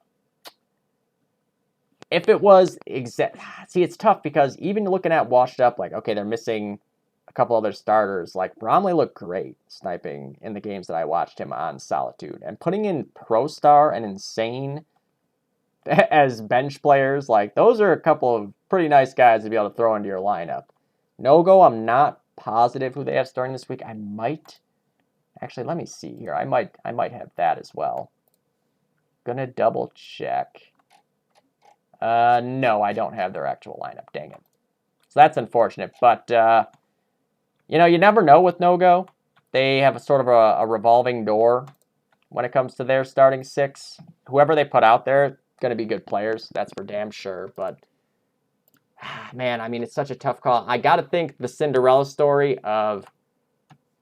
if it was see, it's tough because even looking at Washed Up, like, okay, they're missing a couple other starters. Like, Bromley looked great sniping in the games that I watched him on Solitude. And putting in ProStar and Insane as bench players, like, those are a couple of pretty nice guys to be able to throw into your lineup. No-Go, I'm not positive who they have starting this week. I might... Actually, let me see here. I might have that as well. Gonna double check. No, I don't have their actual lineup. Dang it. So that's unfortunate. But, you never know with No-Go. They have a sort of a revolving door when it comes to their starting six. Whoever they put out there, going to be good players. That's for damn sure. But, man, I mean, it's such a tough call. I got to think the Cinderella story of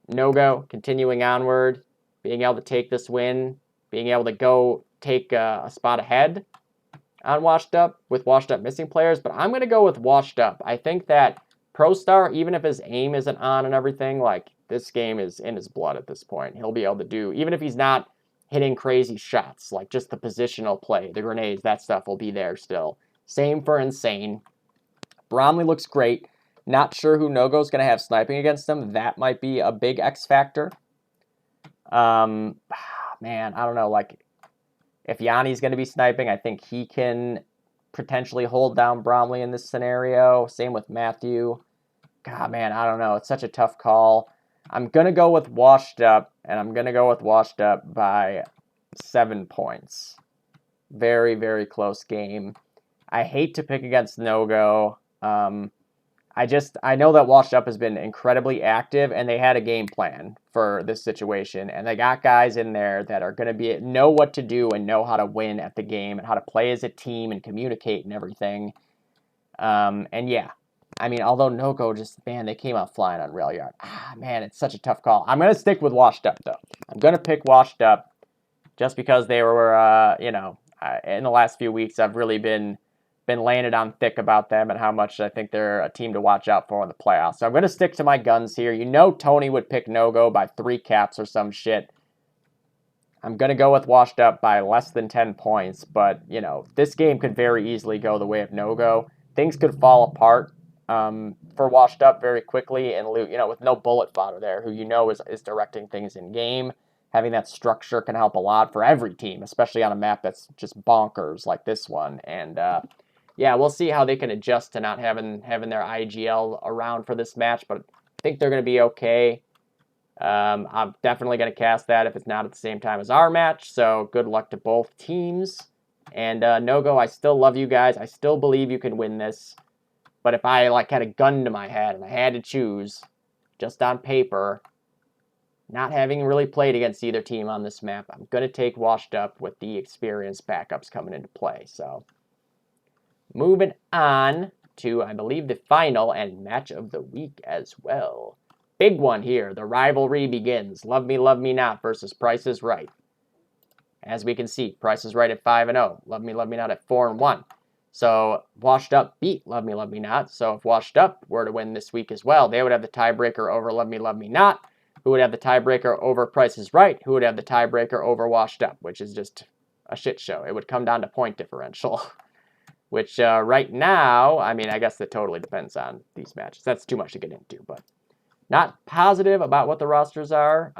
No-Go continuing onward, being able to take this win, being able to go take a spot ahead on Washed Up with Washed Up missing players. But I'm going to go with Washed Up. I think that ProStar, even if his aim isn't on and everything, like, this game is in his blood at this point. He'll be able to do, even if he's not hitting crazy shots, like just the positional play, the grenades, that stuff will be there still. Same for Insane. Bromley looks great. Not sure who No-Go's going to have sniping against them. That might be a big X factor. Man, I don't know. Like, if Yanni's going to be sniping, I think he can potentially hold down Bromley in this scenario. Same with Matthew. God, man, I don't know. It's such a tough call. I'm going to go with Washed Up, and I'm going to go with Washed Up by 7 points. Very, very close game. I hate to pick against No-Go. I know that Washed Up has been incredibly active, and they had a game plan for this situation, and they got guys in there that are going to know what to do and know how to win at the game and how to play as a team and communicate and everything. And yeah, I mean, although No-Go man, they came out flying on Rail Yard. Man, it's such a tough call. I'm going to stick with Washed Up, though. I'm going to pick Washed Up just because they were, in the last few weeks, I've really been laying it on thick about them and how much I think they're a team to watch out for in the playoffs. So I'm going to stick to my guns here. Tony would pick No-Go by 3 caps or some shit. I'm going to go with Washed Up by less than 10 points, but, this game could very easily go the way of No-Go. Things could fall apart for Washed Up very quickly, and, with no bullet fodder there, who is directing things in game. Having that structure can help a lot for every team, especially on a map that's just bonkers like this one. And, yeah, we'll see how they can adjust to not having their IGL around for this match, but I think they're going to be okay. I'm definitely going to cast that if it's not at the same time as our match, so good luck to both teams. And No-Go, I still love you guys. I still believe you can win this. But if I had a gun to my head and I had to choose, just on paper, not having really played against either team on this map, I'm going to take Washed Up with the experienced backups coming into play. So moving on to, I believe, the final and match of the week as well. Big one here. The rivalry begins. Love Me Not versus Price is Right. As we can see, Price is Right at 5-0. Love Me Not at 4-1. So Washed Up beat Love Me Not. So if Washed Up were to win this week as well, they would have the tiebreaker over Love Me Not. Who would have the tiebreaker over Price is Right? Who would have the tiebreaker over Washed Up, which is just a shit show. It would come down to point differential, which right now, I mean, I guess it totally depends on these matches. That's too much to get into, but not positive about what the rosters are.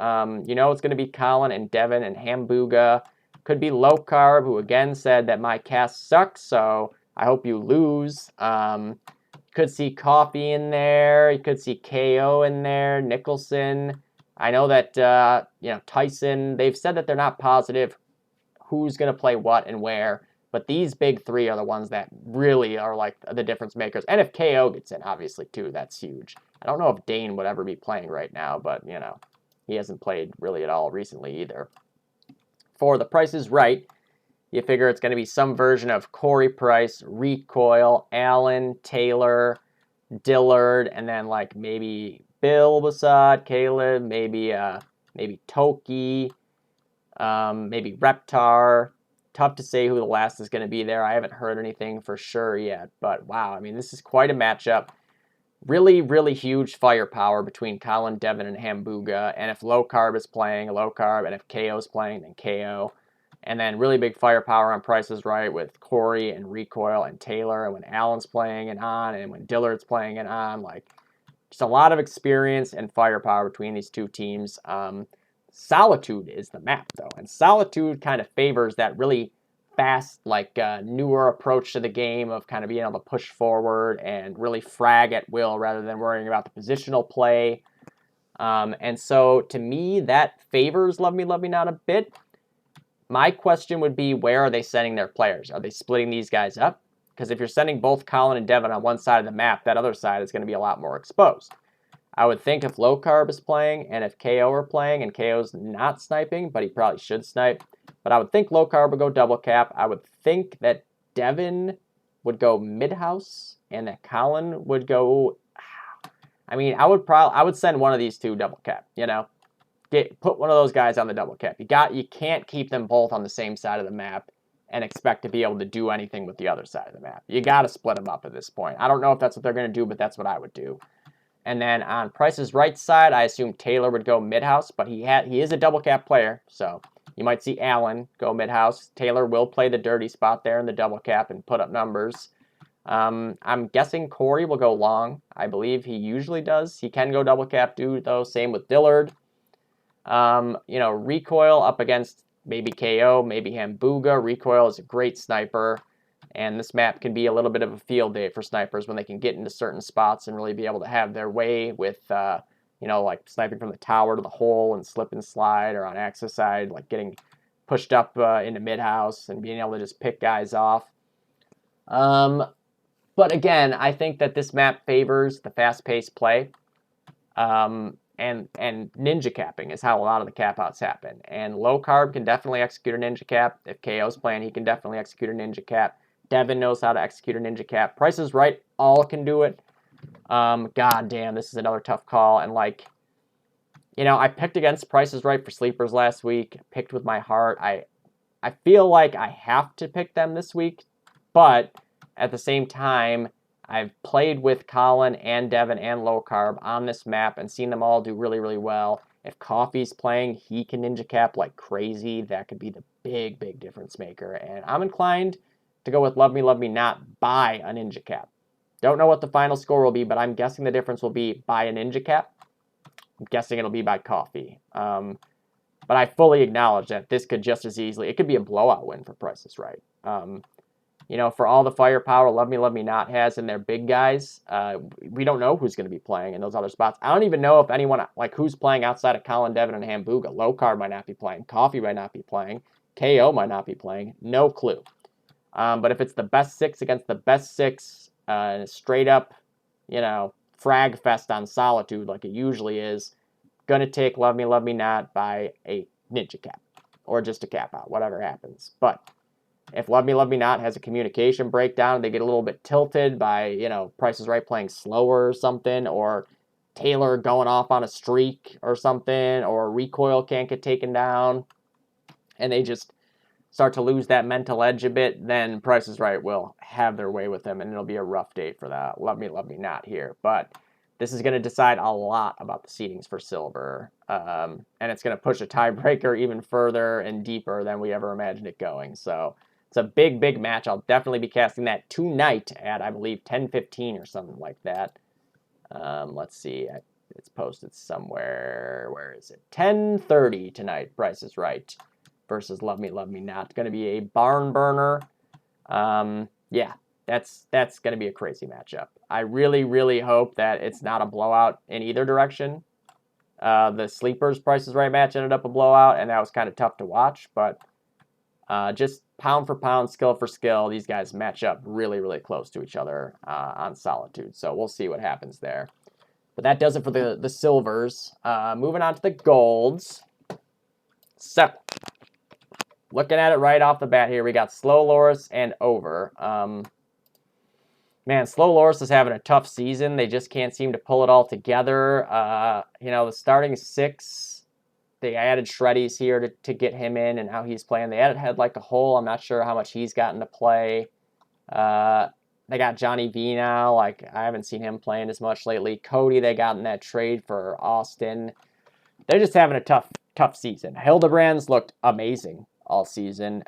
You know, it's going to be Colin and Devin and Hambuga. Could be Low Carb, who again said that my cast sucks, so I hope you lose. Could see Coffee in there. You could see KO in there. Nicholson. I know that, you know, Tyson, they've said that they're not positive who's going to play what and where. But these big three are the ones that really are like the difference makers. And if KO gets in, obviously, too, that's huge. I don't know if Dane would ever be playing right now, but, you know, he hasn't played really at all recently either. For the Price is Right, you figure it's going to be some version of Corey Price, Recoil, Allen, Taylor, Dillard, and then like maybe Bill Basad, Caleb, maybe Toki, maybe Reptar. Tough to say who the last is going to be there. I haven't heard anything for sure yet, but wow, I mean, this is quite a matchup. Really, really huge firepower between Colin, Devin, and Hambuga. And if Low Carb is playing, Low Carb, and if KO is playing, then KO. And then really big firepower on Price is Right with Corey and Recoil and Taylor. And when Allen's playing and on, and when Dillard's playing and on, like just a lot of experience and firepower between these two teams. Solitude is the map, though. And Solitude kind of favors that really fast, like newer approach to the game of kind of being able to push forward and really frag at will rather than worrying about the positional play. And so to me, that favors Love Me Not a bit. My question would be, where are they sending their players? Are they splitting these guys up? Because if you're sending both Colin and Devin on one side of the map, that other side is going to be a lot more exposed. I would think if Low Carb is playing and if KO are playing, and KO's not sniping, but he probably should snipe, but I would think Low Carb would go double cap. I would think that Devin would go mid-house and that Colin would go... I mean, I would send one of these two double cap, you know? Put one of those guys on the double cap. You can't keep them both on the same side of the map and expect to be able to do anything with the other side of the map. You got to split them up at this point. I don't know if that's what they're going to do, but that's what I would do. And then on Price's Right side, I assume Taylor would go mid-house, but he is a double cap player, so you might see Allen go mid-house. Taylor will play the dirty spot there in the double cap and put up numbers. I'm guessing Corey will go long. I believe he usually does. He can go double cap too, though. Same with Dillard. You know, Recoil up against maybe KO, maybe Hambuga. Recoil is a great sniper, and this map can be a little bit of a field day for snipers when they can get into certain spots and really be able to have their way with, you know, like sniping from the tower to the hole and slip and slide, or on Axis side, like getting pushed up into mid-house and being able to just pick guys off. But again, I think that this map favors the fast-paced play. And ninja capping is how a lot of the cap outs happen. And Low Carb can definitely execute a ninja cap. If KO's playing, he can definitely execute a ninja cap. Devin knows how to execute a ninja cap. Price is Right, all can do it. God damn, this is another tough call. And like, you know, I picked against Price is Right for sleepers last week. Picked with my heart. I feel like I have to pick them this week, but at the same time, I've played with Colin and Devin and Low Carb on this map and seen them all do really, really well. If Coffee's playing, he can ninja cap like crazy. That could be the big, big difference maker. And I'm inclined to go with Love Me Not by a ninja cap. Don't know what the final score will be, but I'm guessing the difference will be by a ninja cap. I'm guessing it'll be by Coffee. But I fully acknowledge that this could just as easily, it could be a blowout win for Price is Right. You know, for all the firepower Love Me Not has in their big guys, we don't know who's going to be playing in those other spots. I don't even know if anyone, like, who's playing outside of Colin, Devin, and Hambuga. Low Carb might not be playing. Coffee might not be playing. KO might not be playing. No clue. But if it's the best six against the best six, straight up, you know, frag fest on Solitude like it usually is, going to take Love Me Not by a ninja cap. Or just a cap out, whatever happens. But if Love Me Not has a communication breakdown, they get a little bit tilted by, you know, Price is Right playing slower or something, or Taylor going off on a streak or something, or Recoil can't get taken down, and they just start to lose that mental edge a bit, then Price is Right will have their way with them, and it'll be a rough day for that Love Me Not here. But this is going to decide a lot about the seedings for silver, and it's going to push a tiebreaker even further and deeper than we ever imagined it going. So it's a big, big match. I'll definitely be casting that tonight at, I believe, 10:15 or something like that. Let's see. It's posted somewhere. Where is it? 10:30 tonight, Price is Right versus Love Me Not. Going to be a barn burner. Yeah, that's going to be a crazy matchup. I really, really hope that it's not a blowout in either direction. The Sleepers Price is Right match ended up a blowout, and that was kind of tough to watch. But just pound for pound, skill for skill, these guys match up really, really close to each other on Solitude. So we'll see what happens there. But that does it for the silvers. Moving on to the golds. So, looking at it right off the bat here, we got Slow Loris and Over. Man, Slow Loris is having a tough season. They just can't seem to pull it all together. You know, the starting six, they added Shreddies here to get him in and how he's playing. They added Head Like a Hole. I'm not sure how much he's gotten to play. They got Johnny V now. Like, I haven't seen him playing as much lately. Cody, they got in that trade for Austin. They're just having a tough season. Hildebrands looked amazing all season.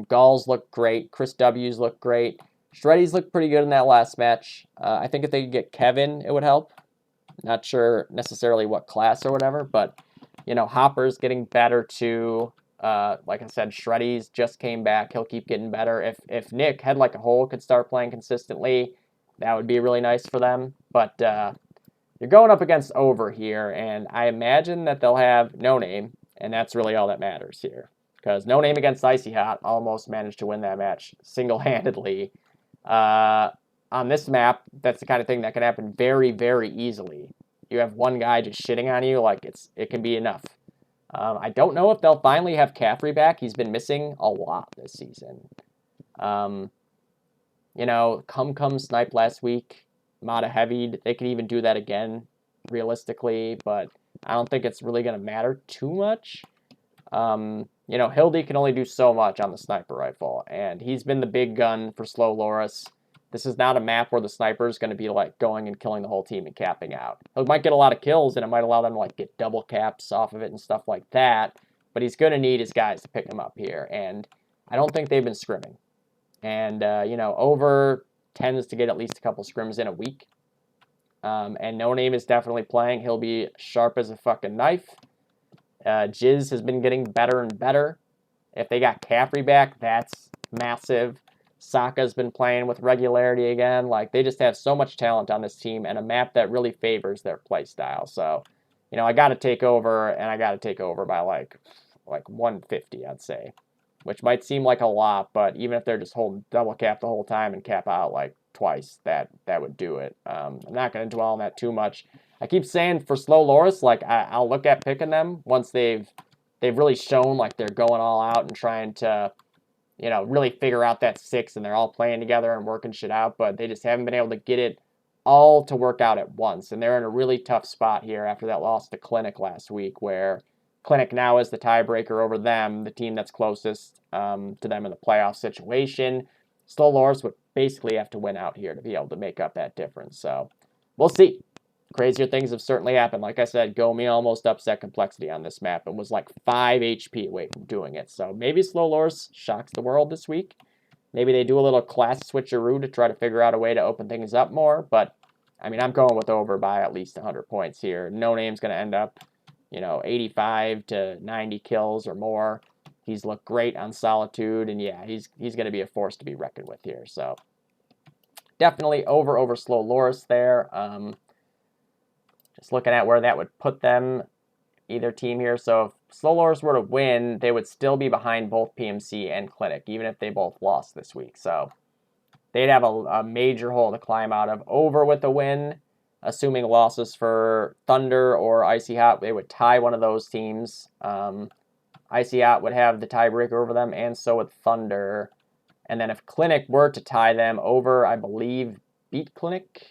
Gauls looked great. Chris W's looked great. Shreddies looked pretty good in that last match. I think if they could get Kevin, it would help. Not sure necessarily what class or whatever, but, you know, Hopper's getting better too. Like I said, Shreddies just came back. He'll keep getting better. If Nick, Head Like a Hole, could start playing consistently, that would be really nice for them. But you're going up against Over here, and I imagine that they'll have No Name, and that's really all that matters here. Because No Name against Icy Hot almost managed to win that match single-handedly. On this map, that's the kind of thing that can happen very, very easily. You have one guy just shitting on you, like it can be enough. I don't know if they'll finally have Caffrey back. He's been missing a lot this season. You know, Come sniped last week. Mata heavied. They could even do that again, realistically, but I don't think it's really going to matter too much. You know, Hildy can only do so much on the sniper rifle, and he's been the big gun for Slow Loris. This is not a map where the sniper is going to be, like, going and killing the whole team and capping out. He might get a lot of kills, and it might allow them to, like, get double caps off of it and stuff like that, but he's going to need his guys to pick him up here, and I don't think they've been scrimming. And, you know, Over tends to get at least a couple scrims in a week. And No Name is definitely playing. He'll be sharp as a fucking knife. Jizz has been getting better and better. If they got Caffrey back, that's massive. Sokka's been playing with regularity again. Like, they just have so much talent on this team and a map that really favors their play style. So, you know, I got to take Over, and I got to take Over by, like 150, I'd say. Which might seem like a lot, but even if they're just holding double cap the whole time and cap out, like, twice, that would do it. I'm not going to dwell on that too much. I keep saying for Slow Loris, like, I'll look at picking them once they've really shown, like, they're going all out and trying to, you know, really figure out that six, and they're all playing together and working shit out, but they just haven't been able to get it all to work out at once, and they're in a really tough spot here after that loss to Clinic last week, where Clinic now is the tiebreaker over them, the team that's closest to them in the playoff situation. Slow Loris would basically have to win out here to be able to make up that difference, so we'll see. Crazier things have certainly happened. Like I said, Gomi almost upset Complexity on this map and was like 5 HP away from doing it. So maybe Slow Loris shocks the world this week. Maybe they do a little class switcheroo to try to figure out a way to open things up more. But, I mean, I'm going with Over by at least 100 points here. No Name's going to end up, you know, 85 to 90 kills or more. He's looked great on Solitude. And, yeah, he's going to be a force to be reckoned with here. So, definitely over Slow Loris there. Just looking at where that would put them, either team here. So if Slow Loris were to win, they would still be behind both PMC and Clinic, even if they both lost this week. So they'd have a major hole to climb out of. Over with a win, assuming losses for Thunder or Icy Hot, they would tie one of those teams. Icy Hot would have the tiebreaker over them, and so would Thunder. And then if Clinic were to tie them, Over, I believe, beat Clinic.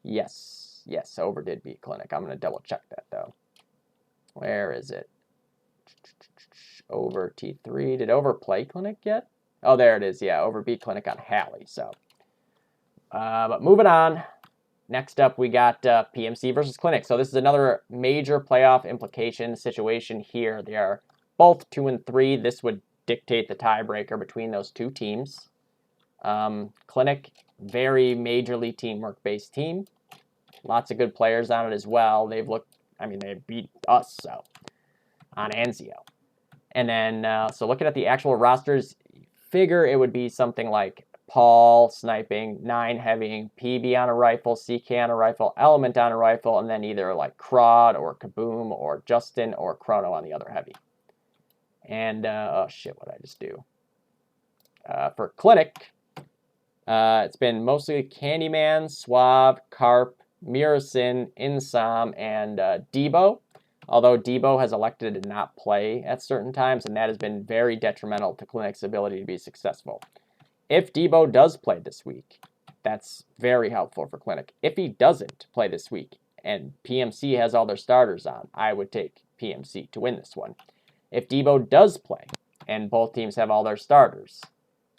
Yes, Over did beat Clinic. I'm going to double check that, though. Where is it? Over T3. Did Over play Clinic yet? Oh, there it is. Yeah, Over beat Clinic on Halley. So, but moving on. Next up, we got PMC versus Clinic. So this is another major playoff implication situation here. They are both 2-3. This would dictate the tiebreaker between those two teams. Clinic, very majorly teamwork-based team. Lots of good players on it as well. They beat us, so, on Anzio. And then, so looking at the actual rosters, figure it would be something like Paul sniping, 9 heavying, PB on a rifle, CK on a rifle, Element on a rifle, and then either like Crod or Kaboom or Justin or Chrono on the other heavy. And, oh shit, what did I just do? For Clinic, it's been mostly Candyman, Suave, Carp, Mirasin, Insam, and Debo. Although Debo has elected to not play at certain times, and that has been very detrimental to Clinic's ability to be successful. If Debo does play this week, that's very helpful for Clinic. If he doesn't play this week and PMC has all their starters on, I would take PMC to win this one. If Debo does play and both teams have all their starters,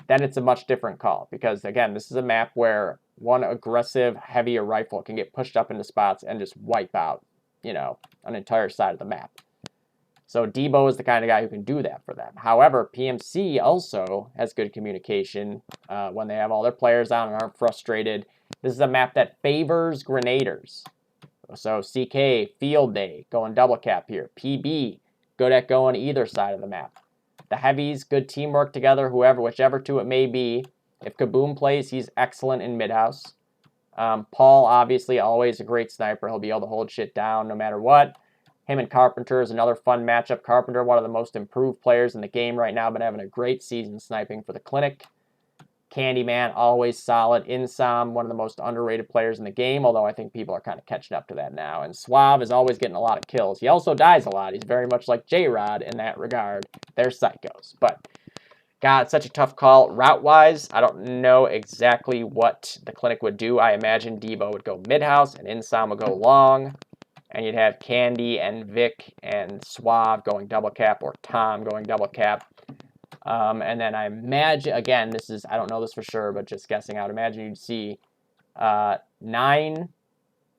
then it's a much different call because, again, this is a map where one aggressive, heavier rifle can get pushed up into spots and just wipe out, an entire side of the map. So Debo is the kind of guy who can do that for them. However, PMC also has good communication when they have all their players out and aren't frustrated. This is a map that favors grenaders. So CK, Field Day, going double cap here. PB, good at going either side of the map. The heavies, good teamwork together, whichever two it may be. If Kaboom plays, he's excellent in mid-house. Paul, obviously, always a great sniper. He'll be able to hold shit down no matter what. Him and Carpenter is another fun matchup. Carpenter, one of the most improved players in the game right now, been having a great season sniping for the Clinic. Candyman, always solid. Insam, one of the most underrated players in the game, although I think people are kind of catching up to that now. And Suave is always getting a lot of kills. He also dies a lot. He's very much like J-Rod in that regard. They're psychos. But, God, it's such a tough call. Route-wise, I don't know exactly what the Clinic would do. I imagine Debo would go mid-house and Insam would go long. And you'd have Candy and Vic and Suave going double cap or Tom going double cap. And then I imagine, again, I don't know this for sure, but just guessing, I would imagine you'd see 9.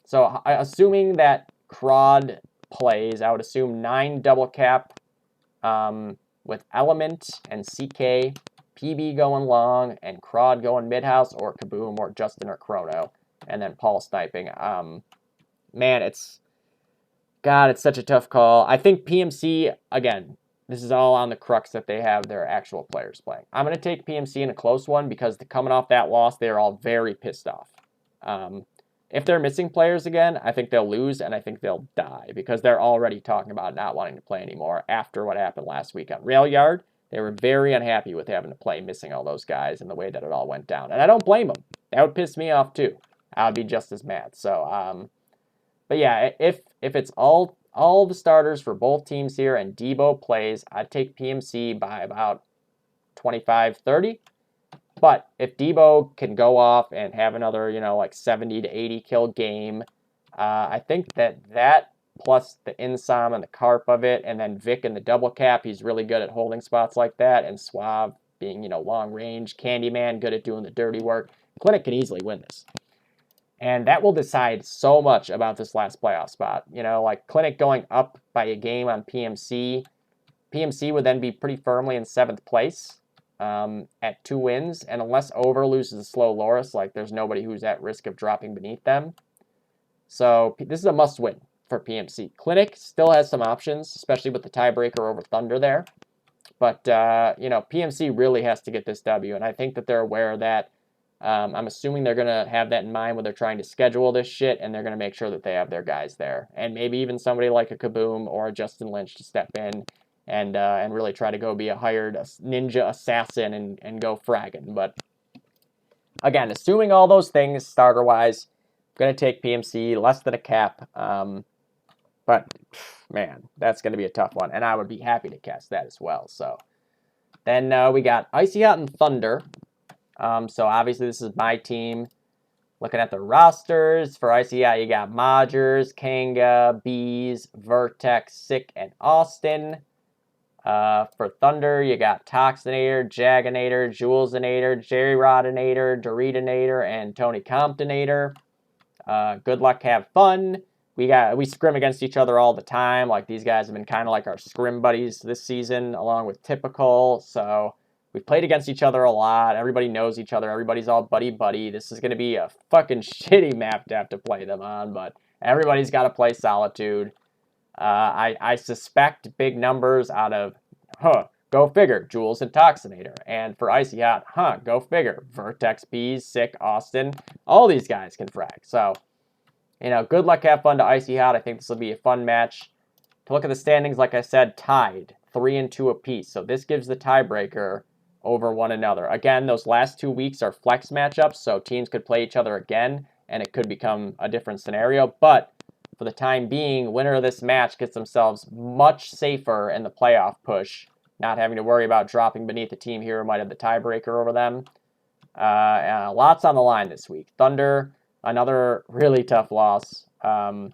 So assuming that Crod plays, I would assume 9 double cap with Element and CK, PB going long, and Crod going mid-house, or Kaboom, or Justin, or Chrono, and then Paul sniping. Man, it's such a tough call. I think PMC, again, this is all on the crux that they have their actual players playing. I'm going to take PMC in a close one because coming off that loss, they're all very pissed off. If they're missing players again, I think they'll lose and I think they'll die because they're already talking about not wanting to play anymore after what happened last week on Rail Yard. They were very unhappy with having to play missing all those guys and the way that it all went down. And I don't blame them. That would piss me off too. I would be just as mad. So, but yeah, if it's all the starters for both teams here and Debo plays, I'd take PMC by about 25-30. But if Debo can go off and have another, like 70 to 80 kill game, I think that plus the Insam and the Carp of it, and then Vic in the double cap, he's really good at holding spots like that, and Suave being, long range, Candyman good at doing the dirty work. Clinic can easily win this. And that will decide so much about this last playoff spot. Like Clinic going up by a game on PMC. PMC would then be pretty firmly in 7th place at 2 wins. And unless Over loses a slow Loris, like there's nobody who's at risk of dropping beneath them. So this is a must win for PMC. Clinic still has some options, especially with the tiebreaker over Thunder there. But, PMC really has to get this W. And I think that they're aware of that. I'm assuming they're going to have that in mind when they're trying to schedule this shit, and they're going to make sure that they have their guys there. And maybe even somebody like a Kaboom or a Justin Lynch to step in and really try to go be a hired ninja assassin and go fragging. But again, assuming all those things starter-wise, Going to take PMC, less than a cap. But, man, that's going to be a tough one. And I would be happy to cast that as well. So then we got Icy Hot and Thunder. So obviously this is my team. Looking at the rosters, for Icy Hot, you got Modgers, Kanga, Bees, Vertex, Sick, and Austin. For Thunder, you got Toxinator, Jaginator, Julesinator, Jerry Rodinator, Doritinator, and Tony Comptonator. Good luck, have fun. We scrim against each other all the time. Like, these guys have been kind of like our scrim buddies this season, along with Typical. So we've played against each other a lot. Everybody knows each other. Everybody's all buddy-buddy. This is going to be a fucking shitty map to have to play them on, but everybody's got to play Solitude. I suspect big numbers out of, go figure, Jules and Toxinator. And for Icy Hot, go figure, Vertex, Bees, Sick, Austin. All these guys can frag. So, good luck, have fun to Icy Hot. I think this will be a fun match. To look at the standings, like I said, tied, 3-2 apiece. So this gives the tiebreaker over one another. Again, those last 2 weeks are flex matchups, so teams could play each other again, and it could become a different scenario. But for the time being, winner of this match gets themselves much safer in the playoff push, not having to worry about dropping beneath a team here who might have the tiebreaker over them. Lots on the line this week. Thunder, another really tough loss. Going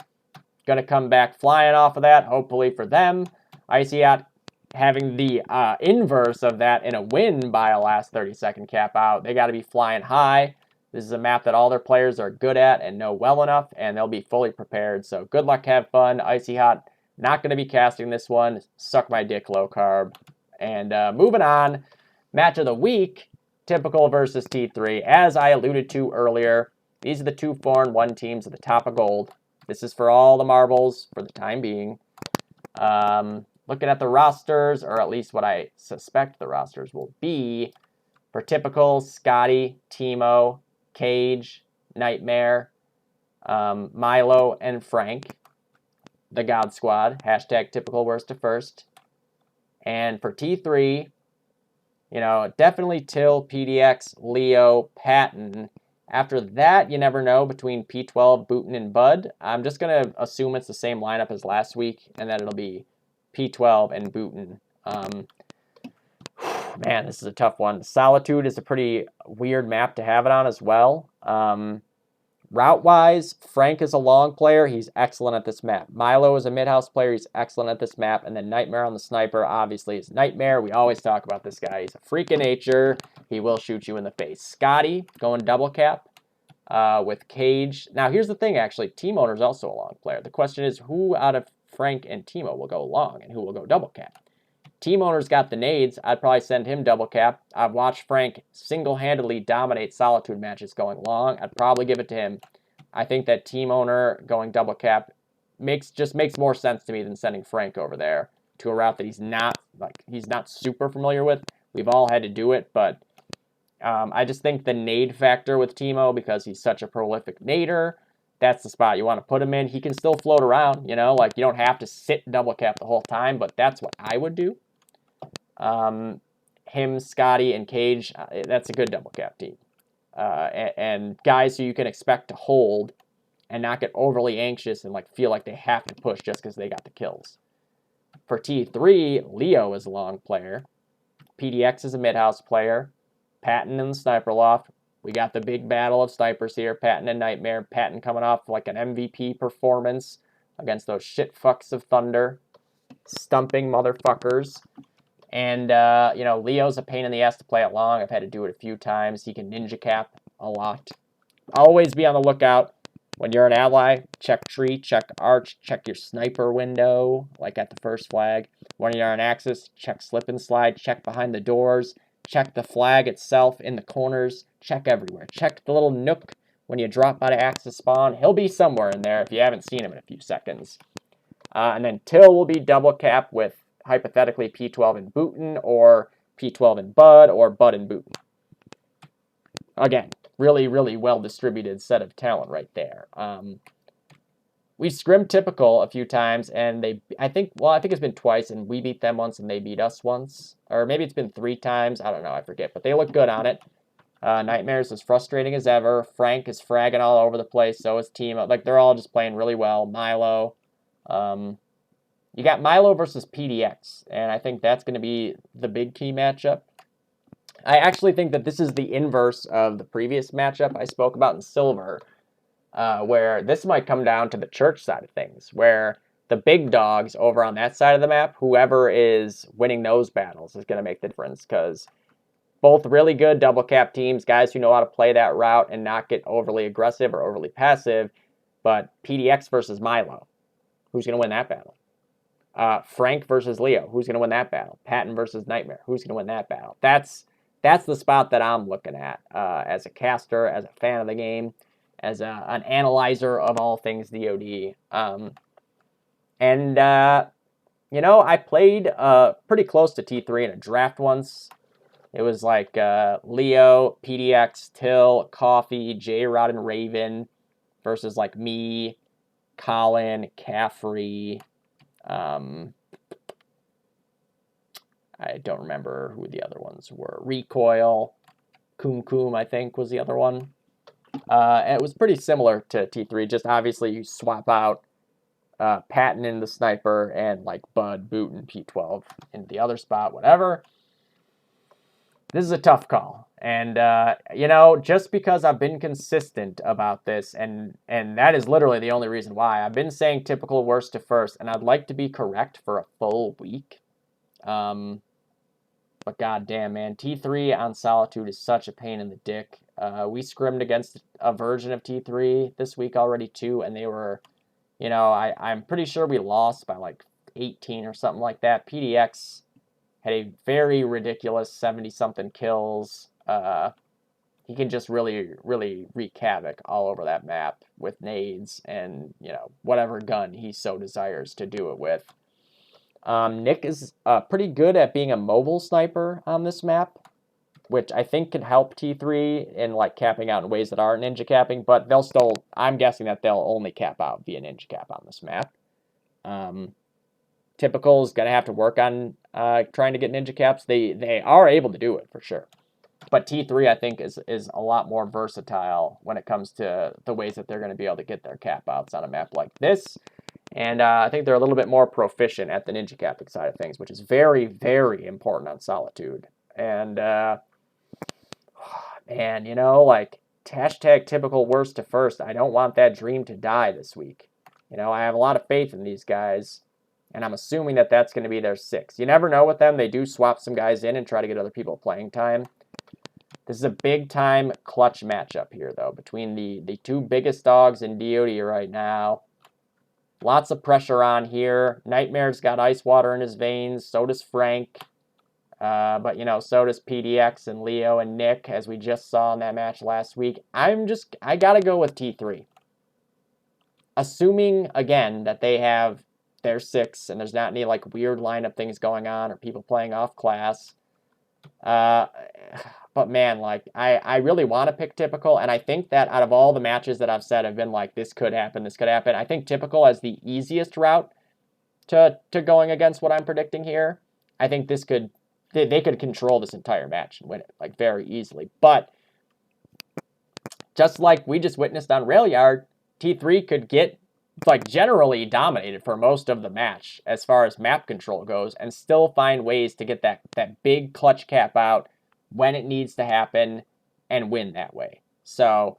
to come back flying off of that, hopefully for them. Icy Hot having the inverse of that in a win by a last 30-second cap out. They got to be flying high. This is a map that all their players are good at and know well enough, and they'll be fully prepared. So good luck, have fun. Icy Hot, not going to be casting this one. Suck my dick, low carb. And moving on, match of the week, Typical versus T3. As I alluded to earlier, these are the 2 4-1 teams at the top of gold. This is for all the marbles for the time being. Looking at the rosters, or at least what I suspect the rosters will be, for Typical, Scotty, Timo, Cage, Nightmare, Milo, and Frank. The God Squad, hashtag Typical worst to first. And for T3, definitely Till, PDX, Leo, Patton. After that, you never know between P12, Booten, and Bud. I'm just going to assume it's the same lineup as last week, and that it'll be P12 and Booten. Man, this is a tough one. Solitude is a pretty weird map to have it on as well. Route-wise, Frank is a long player. He's excellent at this map. Milo is a mid-house player. He's excellent at this map. And then Nightmare on the Sniper, obviously, is Nightmare. We always talk about this guy. He's a freak of nature. He will shoot you in the face. Scotty, going double cap with Cage. Now, here's the thing, actually. Team Owner is also a long player. The question is, who out of Frank and Timo will go long and who will go double cap? Team Owner's got the nades. I'd probably send him double cap. I've watched Frank single-handedly dominate Solitude matches going long. I'd probably give it to him. I think that Team Owner going double cap makes more sense to me than sending Frank over there to a route that he's not super familiar with. We've all had to do it, but I just think the nade factor with Timo, because he's such a prolific nader, that's the spot you want to put him in. He can still float around, you don't have to sit double cap the whole time, but that's what I would do. Him, Scotty, and Cage, that's a good double cap team. And guys who you can expect to hold and not get overly anxious and feel like they have to push just because they got the kills. For T3, Leo is a long player. PDX is a mid-house player. Patton in the Sniper Loft. We got the big battle of snipers here. Patton and Nightmare. Patton coming off like an MVP performance against those shit fucks of Thunder. Stumping motherfuckers. And, Leo's a pain in the ass to play along. I've had to do it a few times. He can ninja cap a lot. Always be on the lookout. When you're an ally, check tree, check arch, check your sniper window, like at the first flag. When you're on axis, check slip and slide, check behind the doors, check the flag itself in the corners, check everywhere. Check the little nook when you drop out of axis spawn. He'll be somewhere in there if you haven't seen him in a few seconds. And then Till will be double cap with hypothetically P12 and Booten, or P12 and Bud, or Bud and Booten. Again, really, really well-distributed set of talent right there. We scrimmed Typical a few times, and I think it's been twice, and we beat them once, and they beat us once. Or maybe it's been 3 times. I don't know, I forget. But they look good on it. Nightmare's as frustrating as ever. Frank is fragging all over the place. So is Team. Like, they're all just playing really well. Milo. You got Milo versus PDX, and I think that's going to be the big key matchup. I actually think that this is the inverse of the previous matchup I spoke about in Silver, where this might come down to the church side of things, where the big dogs over on that side of the map, whoever is winning those battles is going to make the difference, because both really good double cap teams, guys who know how to play that route and not get overly aggressive or overly passive, but PDX versus Milo, who's going to win that battle? Frank versus Leo, who's going to win that battle? Patton versus Nightmare, who's going to win that battle? That's the spot that I'm looking at as a caster, as a fan of the game, as an analyzer of all things DoD. I played pretty close to T3 in a draft once. It was like Leo, PDX, Till, Coffee, J-Rod, and Raven versus like me, Colin, Caffrey. I don't remember who the other ones were. Recoil, Kum, I think, was the other one. It was pretty similar to T3, just obviously you swap out Patton in the sniper and like Bud, Boot, and P12 in the other spot, whatever. This is a tough call. And, just because I've been consistent about this, and that is literally the only reason why, I've been saying typical worst to first, and I'd like to be correct for a full week. But goddamn, man, T3 on Solitude is such a pain in the dick. We scrimmed against a version of T3 this week already, too, and they were, I'm pretty sure we lost by like 18 or something like that. PDX had a very ridiculous 70-something kills. He can just really, really wreak havoc all over that map with nades and, whatever gun he so desires to do it with. Nick is pretty good at being a mobile sniper on this map, which I think can help T3 in like capping out in ways that aren't ninja capping, but I'm guessing that they'll only cap out via ninja cap on this map. Typical is going to have to work on trying to get ninja caps. They are able to do it for sure. But T3, I think, is a lot more versatile when it comes to the ways that they're going to be able to get their cap outs on a map like this. And I think they're a little bit more proficient at the ninja capping side of things, which is very, very important on Solitude. And, man, hashtag typical worst to first. I don't want that dream to die this week. I have a lot of faith in these guys, and I'm assuming that that's going to be their 6. You never know with them. They do swap some guys in and try to get other people playing time. This is a big-time clutch matchup here, though, between the two biggest dogs in DoD right now. Lots of pressure on here. Nightmare's got ice water in his veins. So does Frank. But, so does PDX and Leo and Nick, as we just saw in that match last week. I got to go with T3. Assuming, again, that they have their 6 and there's not any, like, weird lineup things going on or people playing off class. But man, like, I really want to pick typical, and I think that out of all the matches that I've said have been like, this could happen, I think typical as the easiest route to going against what I'm predicting here. I think they could control this entire match and win it, like, very easily. But just like we just witnessed on Railyard, T3 could get, like, generally dominated for most of the match as far as map control goes and still find ways to get that big clutch cap out when it needs to happen and win that way. So,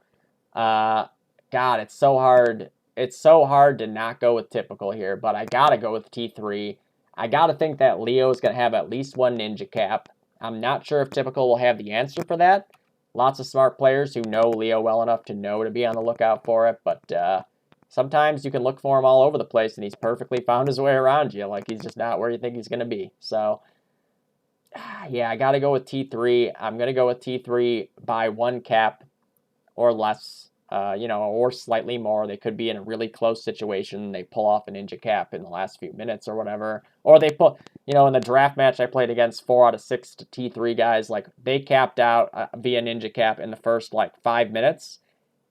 God, it's so hard. It's so hard to not go with typical here, but I got to go with T3. I got to think that Leo is going to have at least one ninja cap. I'm not sure if typical will have the answer for that. Lots of smart players who know Leo well enough to know to be on the lookout for it, but sometimes you can look for him all over the place and he's perfectly found his way around you. Like, he's just not where you think he's going to be. So, yeah, I got to go with T3. I'm going to go with T3 by 1 cap or less, or slightly more. They could be in a really close situation. They pull off a ninja cap in the last few minutes or whatever. Or they put, in the draft match I played against 4 out of 6 T3 guys, like, they capped out via ninja cap in the first, 5 minutes.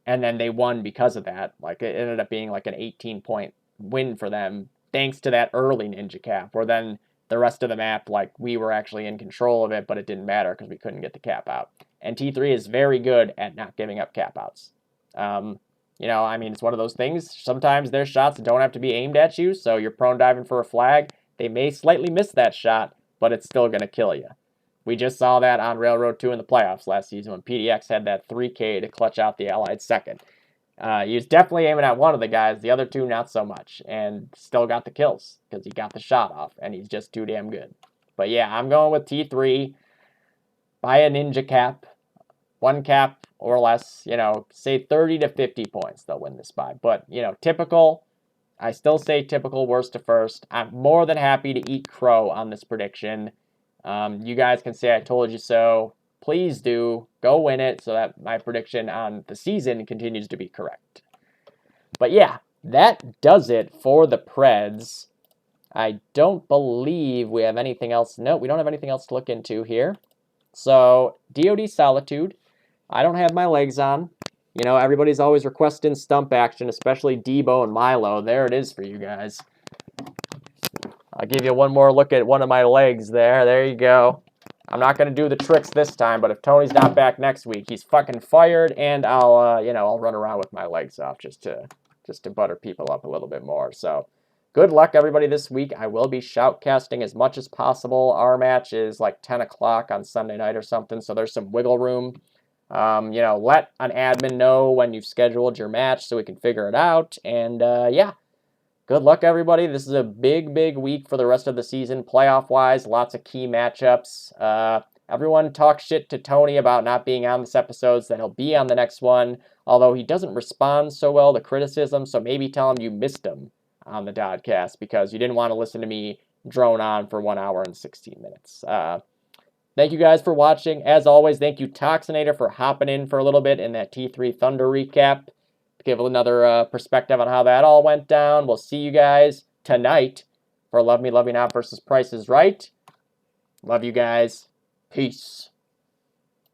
And then they won because of that. Like, it ended up being like an 18-point win for them thanks to that early ninja cap, where then the rest of the map, like, we were actually in control of it, but it didn't matter because we couldn't get the cap out. and T3 is very good at not giving up cap outs. You know, I mean, it's one of those things. Sometimes their shots don't have to be aimed at you, so you're prone diving for a flag. They may slightly miss that shot, but it's still going to kill you. We just saw that on Railroad 2 in the playoffs last season when PDX had that 3K to clutch out the Allied second. He was definitely aiming at one of the guys, the other two not so much, and still got the kills because he got the shot off, and he's just too damn good. But yeah, I'm going with T3 by a ninja cap, 1 cap or less, you know, say 30 to 50 points they'll win this by. But, you know, typical, I still say typical worst to first. I'm more than happy to eat crow on this prediction. You guys can say I told you so. Please do. Go win it so that my prediction on the season continues to be correct. But yeah, that does it for the Preds. I don't believe we have anything else. No, we don't have anything else to look into here. So, DoD Solitude. I don't have my legs on. You know, everybody's always requesting stump action, especially Debo and Milo. There it is for you guys. I'll give you one more look at one of my legs there. There you go. I'm not going to do the tricks this time, but if Tony's not back next week, he's fucking fired, and I'll, you know, I'll run around with my legs off just to butter people up a little bit more. So, good luck, everybody, this week. I will be shoutcasting as much as possible. Our match is like 10 o'clock on Sunday night or something, so there's some wiggle room. You know, let an admin know when you've scheduled your match so we can figure it out. And, yeah, good luck, everybody. This is a big, big week for the rest of the season, playoff-wise. Lots of key matchups. Everyone talk shit to Tony about not being on this episode, so that he'll be on the next one. Although he doesn't respond so well to criticism, so maybe tell him you missed him on the Dodcast because you didn't want to listen to me drone on for 1 hour and 16 minutes. Thank you guys for watching. As always, thank you, Toxinator, for hopping in for a little bit in that T3 Thunder recap to give another perspective on how that all went down. We'll see you guys tonight for Love Me, Love Me Not versus Price is Right. Love you guys. Peace.